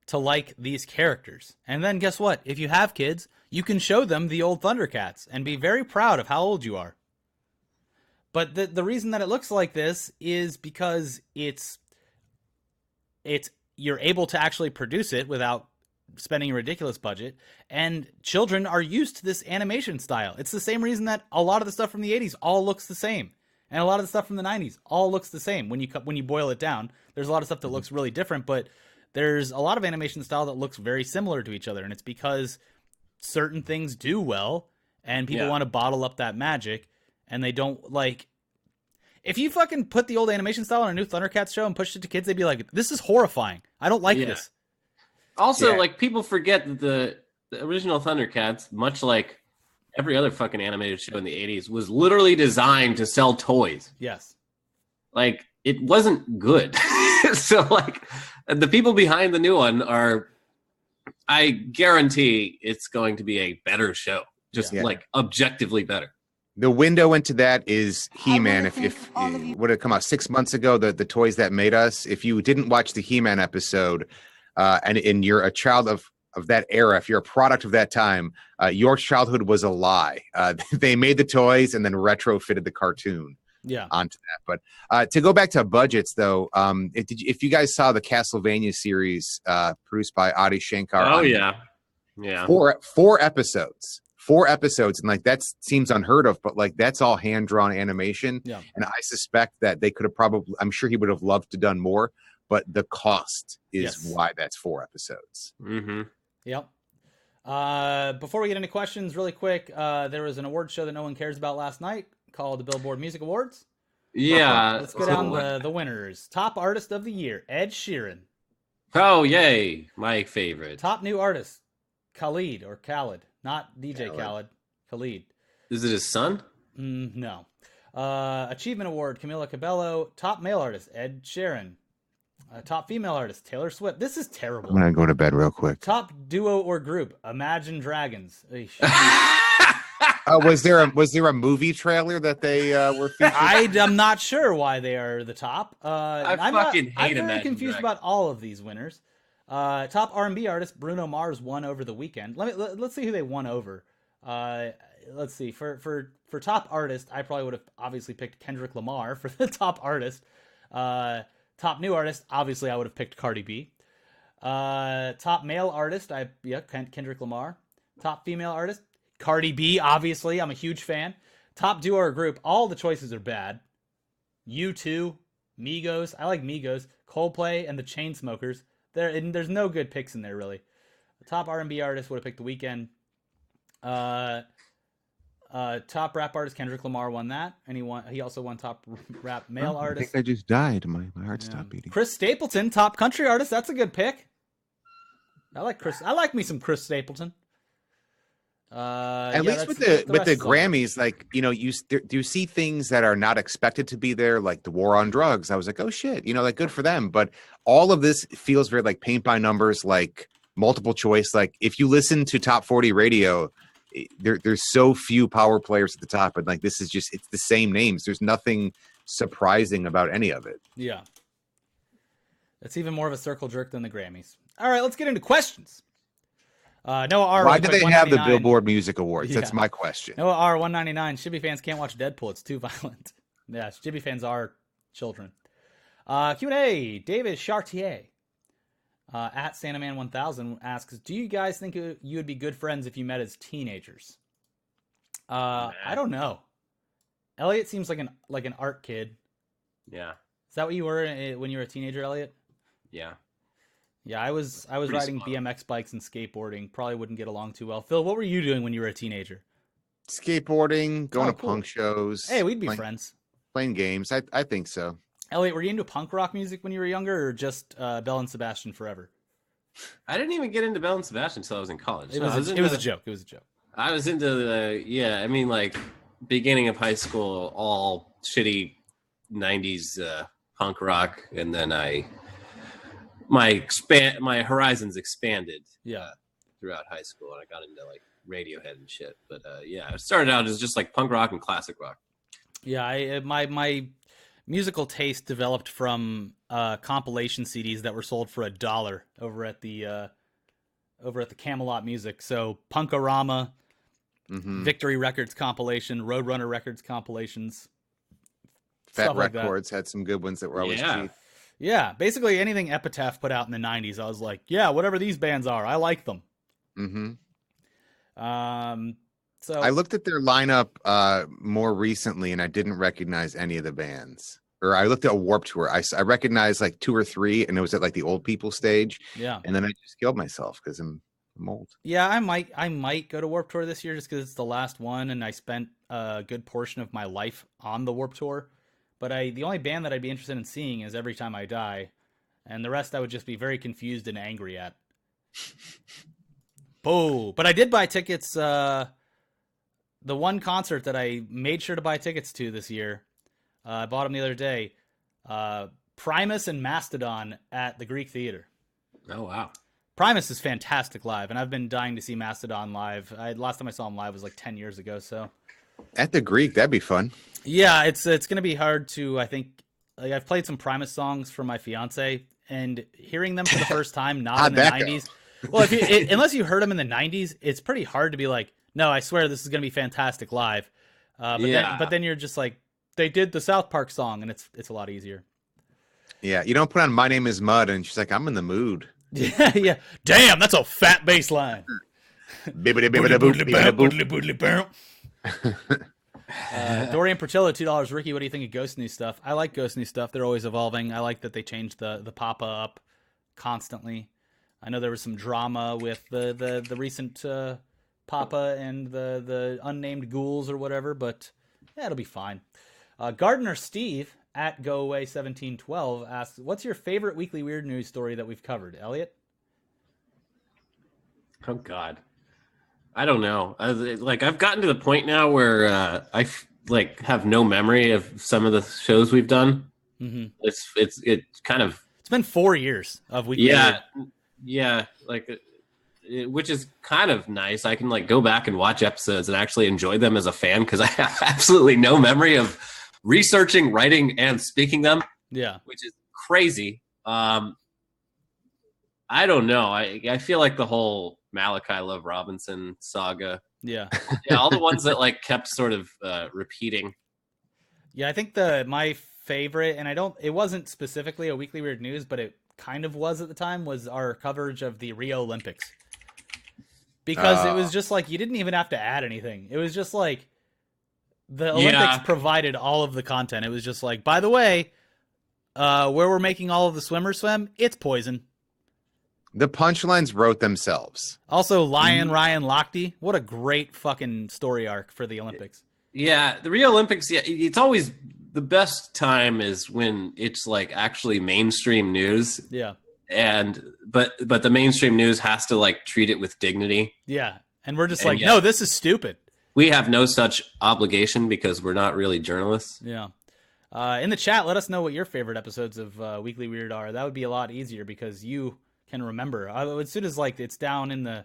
to like these characters. And then guess what? If you have kids, you can show them the old Thundercats and be very proud of how old you are. But the reason that it looks like this is because it's you're able to actually produce it without spending a ridiculous budget, and children are used to this animation style. It's the same reason that a lot of the stuff from the 80s all looks the same, and a lot of the stuff from the 90s all looks the same. When you boil it down, there's a lot of stuff that looks really different, but there's a lot of animation style that looks very similar to each other, and it's because certain things do well, and people want to bottle up that magic, and they don't like. If you fucking put the old animation style on a new Thundercats show and pushed it to kids, they'd be like, "This is horrifying. I don't like this." Also, like, people forget that the original Thundercats, much like every other fucking animated show in the 80s, was literally designed to sell toys. Yes. Like, it wasn't good. So, like, the people behind the new one are I guarantee it's going to be a better show, just Yeah. like objectively better. The window into that is He-Man. wanna thank If all of you. would have come out 6 months ago, the toys that made us. If you didn't watch the He-Man episode, and you're a child of that era, if you're a product of that time, your childhood was a lie. They made the toys and then retrofitted the cartoon onto that. But to go back to budgets, though, if you guys saw the Castlevania series produced by Adi Shankar, Oh yeah, yeah, four episodes. 4 episodes, and like that seems unheard of, but like that's all hand-drawn animation. Yeah. And I suspect that they could have probably, I'm sure he would have loved to done more, but the cost is why that's 4 episodes. Mm-hmm. Yep. Before we get into questions, really quick, there was an award show that no one cares about last night called the Billboard Music Awards. Yeah. Let's go down the winners. Top Artist of the Year, Ed Sheeran. Oh, yay. My favorite. Top New Artist, Khalid or Khaled. Not DJ Khaled. Khalid. Is it his son? No. Achievement Award, Camila Cabello. Top Male Artist, Ed Sheeran. Top Female Artist, Taylor Swift. This is terrible. I'm gonna go to bed real quick. Top Duo or Group, Imagine Dragons. Was there a movie trailer that they were featured? I'm not sure why they are the top. I'm hate very Imagine confused Dragons. about all of these winners. Top R&B artist, Bruno Mars won over the weekend. Let's see who they won over. Let's see. For top artist, I probably would have obviously picked Kendrick Lamar for the top artist. Top new artist, obviously I would have picked Cardi B. Top male artist, Kendrick Lamar. Top female artist, Cardi B, obviously. I'm a huge fan. Top duo or group, all the choices are bad. U2, Migos, I like Migos, Coldplay, and the Chainsmokers. There's no good picks in there, really. The top R&B artist would have picked The Weeknd. Top rap artist, Kendrick Lamar won that, and he also won top rap male artist. I think I just died. My heart stopped beating. Chris Stapleton, top country artist. That's a good pick. I like me some Chris Stapleton. At least with the Grammys, like, you know, do you see things that are not expected to be there, like the war on drugs? I was like, oh shit, you know, like good for them. But all of this feels very like paint by numbers, like multiple choice. Like if you listen to top 40 radio, there's so few power players at the top, and like this is just, it's the same names. There's nothing surprising about any of it. Yeah, it's even more of a circle jerk than the Grammys. All right, let's get into questions. Noah R. Why do they have the 199. Billboard Music Awards? Yeah. That's my question. Noah R. 199. Shibby fans can't watch Deadpool. It's too violent. Yeah, Shibby fans are children. Q&A. David Chartier at Santaman 1000 asks, do you guys think you would be good friends if you met as teenagers? I don't know. Elliot seems like an art kid. Yeah. Is that what you were when you were a teenager, Elliot? Yeah. Yeah, I was Pretty riding smart. BMX bikes and skateboarding. Probably wouldn't get along too well. Phil, what were you doing when you were a teenager? Skateboarding, going Oh, to cool. punk shows. Hey, we'd be playing, friends. Playing games. I think so. Elliot, were you into punk rock music when you were younger, or just Belle and Sebastian forever? I didn't even get into Belle and Sebastian until I was in college. It No, was I a joke. It was a joke. I was into I mean, like beginning of high school, all shitty 90s punk rock, and then my horizons expanded throughout high school, and I got into like Radiohead and shit. But yeah, I started out as just like punk rock and classic rock. Yeah, my musical taste developed from compilation CDs that were sold for $1 over at the Camelot Music. So Punkorama, Victory Records compilation, Roadrunner Records compilations. Fat stuff like that. Records had some good ones that were always cheap. Yeah, basically anything Epitaph put out in the 90s, I was like, yeah, whatever these bands are, I like them. So I looked at their lineup more recently, and I didn't recognize any of the bands. Or I looked at a Warped Tour. I recognized like 2 or 3, and it was at like the old people stage. Yeah, and then I just killed myself because I'm old. Yeah, I might go to Warped Tour this year just because it's the last one, and I spent a good portion of my life on the Warped Tour. But the only band that I'd be interested in seeing is Every Time I Die, and the rest I would just be very confused and angry at. Oh, but I did buy tickets. The one concert that I made sure to buy tickets to this year, I bought them the other day. Primus and Mastodon at the Greek Theater. Oh wow! Primus is fantastic live, and I've been dying to see Mastodon live. Last time I saw him live was like 10 years ago. So At the Greek, that'd be fun. yeah, it's gonna be hard to. I think like I've played some Primus songs for my fiance, and hearing them for the first time, not in How'd the that go? 90s. Well, unless you heard them in the 90s, it's pretty hard to be like, no, I swear this is gonna be fantastic live. But then you're just like, they did the South Park song, and it's a lot easier. Yeah, you don't put on "My Name Is Mud" and she's like, "I'm in the mood." Yeah, yeah. Damn, that's a fat bass line. Dorian Portillo, $2. Ricky, what do you think of Ghost new stuff? I like Ghost new stuff. They're always evolving. I like that they changed the Papa up constantly. I know there was some drama with the recent Papa and the unnamed ghouls or whatever, but yeah, it'll be fine. Gardener Steve at GoAway1712 asks, what's your favorite weekly weird news story that we've covered? Elliot? Oh God, I don't know. I've gotten to the point now where I have no memory of some of the shows we've done. Mm-hmm. It's kind of. It's been 4 years of weekly. Yeah, yeah, which is kind of nice. I can go back and watch episodes and actually enjoy them as a fan because I have absolutely no memory of researching, writing, and speaking them. Yeah, which is crazy. I don't know. I feel like the whole Malachi Love Robinson saga. Yeah, all the ones that kept sort of repeating. Yeah, I think my favorite, and it wasn't specifically a weekly weird news, but it kind of was at the time, was our coverage of the Rio Olympics. Because it was just you didn't even have to add anything. It was just the Olympics provided all of the content. It was just by the way, where we're making all of the swimmers swim, it's poison. The punchlines wrote themselves. Also, Ryan Lochte, what a great fucking story arc for the Olympics. Yeah, the Rio Olympics, it's always the best time is when it's actually mainstream news. Yeah. But the mainstream news has to treat it with dignity. Yeah. And we're just no, this is stupid. We have no such obligation because we're not really journalists. Yeah. In the chat, let us know what your favorite episodes of Weekly Weird are. That would be a lot easier because you can remember. As soon as it's down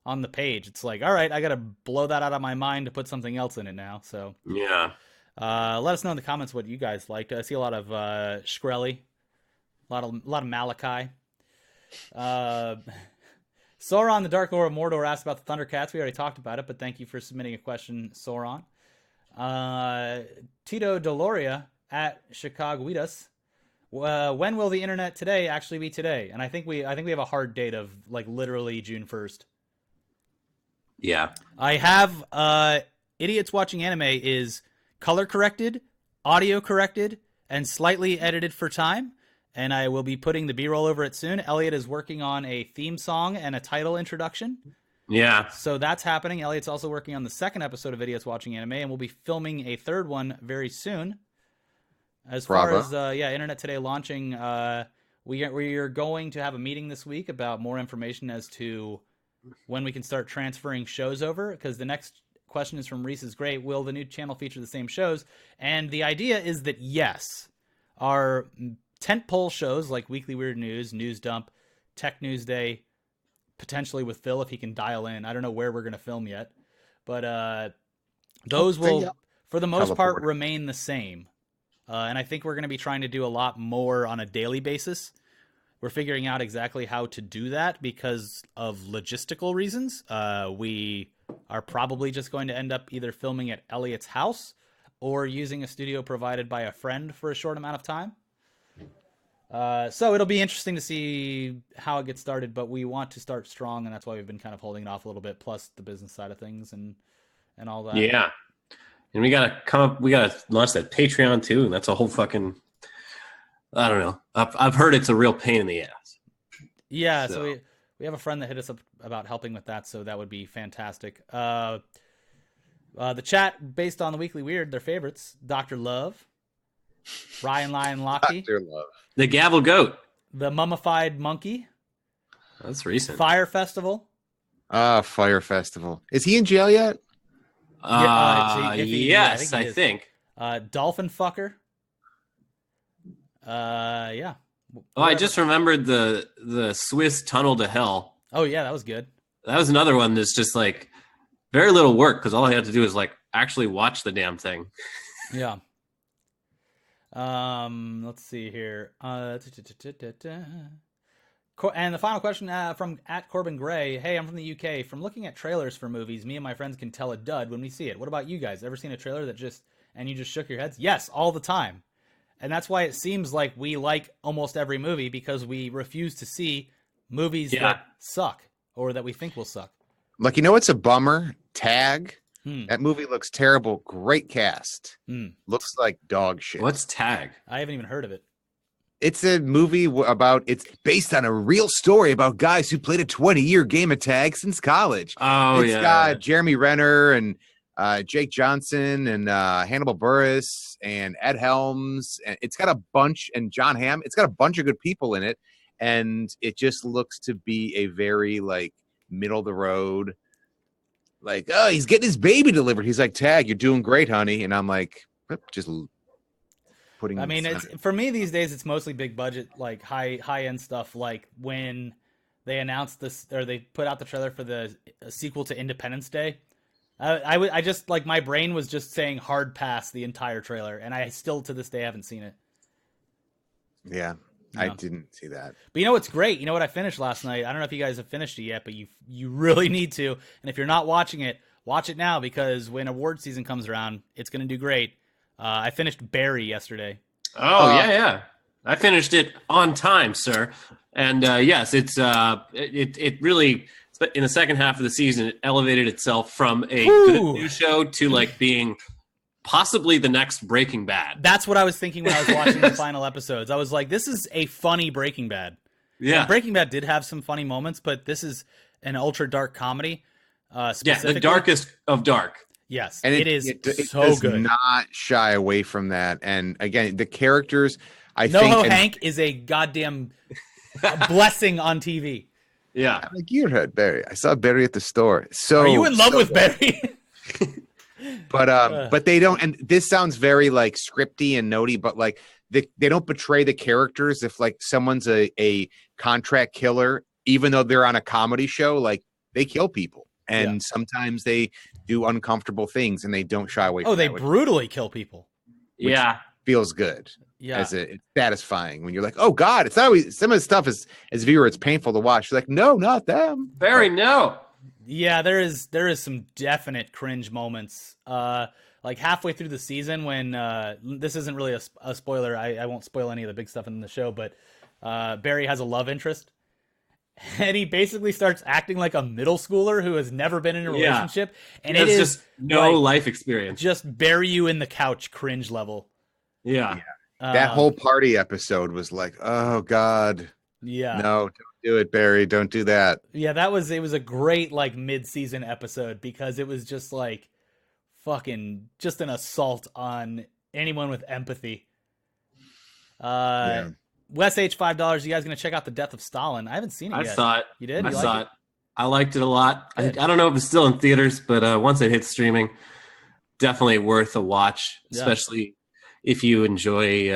on the page, it's all right, I got to blow that out of my mind to put something else in it now. So yeah. Let us know in the comments what you guys liked. I see a lot of Shkreli, a lot of Malachi. Sauron, the Dark Lord of Mordor, asked about the Thundercats. We already talked about it, but thank you for submitting a question, Sauron. Tito Deloria at Chicagoitas. When will the internet today actually be today? And I think we have a hard date of literally June 1st. Yeah. I have Idiots Watching Anime is color corrected, audio corrected, and slightly edited for time. And I will be putting the B-roll over it soon. Elliot is working on a theme song and a title introduction. Yeah. So that's happening. Elliot's also working on the second episode of Idiots Watching Anime, and we'll be filming a third one very soon. As far as Internet Today launching, we are going to have a meeting this week about more information as to when we can start transferring shows over, because the next question is from Reese's Great. Will the new channel feature the same shows? And the idea is that yes, our tentpole shows like Weekly Weird News, News Dump, Tech News Day, potentially with Phil if he can dial in. I don't know where we're going to film yet, but those will, for the most part, remain the same. And I think we're going to be trying to do a lot more on a daily basis. We're figuring out exactly how to do that because of logistical reasons. We are probably just going to end up either filming at Elliot's house or using a studio provided by a friend for a short amount of time. So it'll be interesting to see how it gets started, but we want to start strong, and that's why we've been kind of holding it off a little bit, plus the business side of things and all that. Yeah. And we gotta launch that Patreon too, and that's a whole fucking, I don't know. I've heard it's a real pain in the ass. Yeah, so we have a friend that hit us up about helping with that, so that would be fantastic. The chat, based on the Weekly Weird, their favorites: Dr. Love, Ryan Lochte, Dr. Love, the Gavel Goat, the Mummified Monkey. That's recent. Fire Festival. Fire Festival. Is he in jail yet? Yes, I think. Dolphin Fucker. Yeah. Oh, I just remembered the Swiss Tunnel to Hell. Oh yeah, that was good. That was another one that's just like very little work because all I had to do is like actually watch the damn thing. Yeah. Let's see here. And the final question from at Corbin Gray. Hey, I'm from the UK. From looking at trailers for movies, me and my friends can tell a dud when we see it. What about you guys? Ever seen a trailer that just and you just shook your heads? Yes, all the time. And that's why it seems like we like almost every movie because we refuse to see movies that suck or that we think will suck. Like, you know what's a bummer? Tag. Hmm. That movie looks terrible. Great cast. Hmm. Looks like dog shit. What's Tag? I haven't even heard of it. It's a movie about, it's based on a real story about guys who played a 20-year game of tag since college. Oh, It's yeah. got Jeremy Renner and Jake Johnson and Hannibal Buress and Ed Helms. And it's got a bunch, and John Hamm. It's got a bunch of good people in it. And it just looks to be a very, like, middle of the road. Like, oh, he's getting his baby delivered. He's like, Tag, you're doing great, honey. And I'm like, just putting. I mean, it's for me these days. It's mostly big budget, like high end stuff. Like when they announced this, or they put out the trailer for the sequel to Independence Day. I just like my brain was just saying hard pass the entire trailer, and I still to this day haven't seen it. Yeah, no. I didn't see that. But you know what's great? You know what I finished last night? I don't know if you guys have finished it yet, but you really need to. And if you're not watching it, watch it now because when award season comes around, it's going to do great. I finished Barry yesterday. Oh yeah. I finished it on time, sir. And yes, it really in the second half of the season it elevated itself from a good new show to like being possibly the next Breaking Bad. That's what I was thinking when I was watching the final episodes. I was like, this is a funny Breaking Bad. Yeah, Breaking Bad did have some funny moments, but this is an ultra dark comedy. Yeah, the darkest of dark. Yes, and it is it so does good. Not shy away from that. And again, the characters, I NoHo think Hank is a goddamn blessing on TV. Yeah, I'm like, you heard Barry. I saw Barry at the store. So are you in love with Barry? But they don't. And this sounds very like scripty and notey, but like they don't betray the characters. If like someone's a contract killer, even though they're on a comedy show, like they kill people. And sometimes they do uncomfortable things and they don't shy away from they that, brutally kill people. Yeah. Feels good. Yeah. It's satisfying when you're like, oh God, it's not always some of the stuff is as a viewer, it's painful to watch. You're like, no, not them. Barry, no. Yeah, there is some definite cringe moments. Like halfway through the season when this isn't really a spoiler. I won't spoil any of the big stuff in the show, but Barry has a love interest. And he basically starts acting like a middle schooler who has never been in a relationship. And it is just no life experience. Just bury you in the couch cringe level. Yeah. That whole party episode was like, oh God. Yeah. No, don't do it, Barry. Don't do that. Yeah, it was a great like mid-season episode because it was just like fucking just an assault on anyone with empathy. Wes H, $5. You guys gonna check out The Death of Stalin? I haven't seen it yet. I saw it. You did? I saw it. I liked it a lot. I don't know if it's still in theaters, but once it hits streaming, definitely worth a watch, especially if you enjoy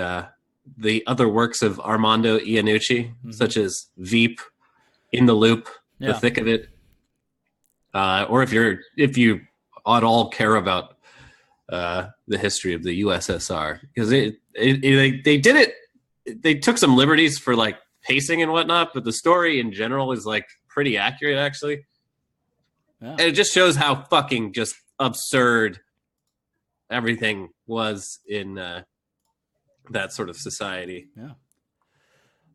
the other works of Armando Iannucci, such as Veep, In the Loop, The Thick of It, or if you at all care about the history of the USSR, because they did it. They took some liberties for like pacing and whatnot, but the story in general is like pretty accurate actually. Yeah. And it just shows how fucking just absurd everything was in that sort of society. Yeah.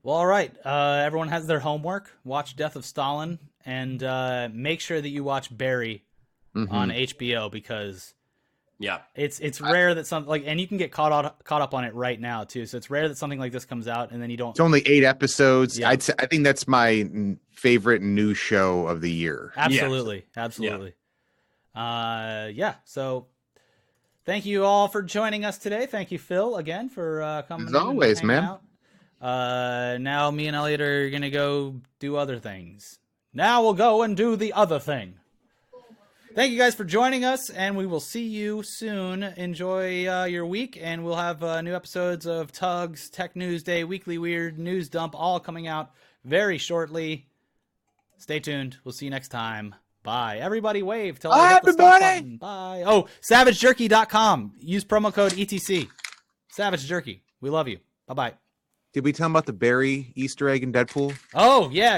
Well, all right. Everyone has their homework. Watch Death of Stalin and make sure that you watch Barry on HBO because it's rare that something like, and you can get caught up on it right now too. So it's rare that something like this comes out and then you don't. It's only 8 episodes. Yeah. I think that's my favorite new show of the year. Absolutely, absolutely. So thank you all for joining us today. Thank you, Phil, again for coming. As always, man. Out. Now me and Elliot are gonna go do other things. Now we'll go and do the other thing. Thank you guys for joining us, and we will see you soon. Enjoy your week, and we'll have new episodes of Tugs, Tech News Day, Weekly Weird, News Dump, all coming out very shortly. Stay tuned. We'll see you next time. Bye. Everybody wave. Tell everybody. Hit the stop button. Bye. Oh, SavageJerky.com. Use promo code ETC. Savage Jerky. We love you. Bye-bye. Did we tell them about the berry Easter egg in Deadpool? Oh, yeah.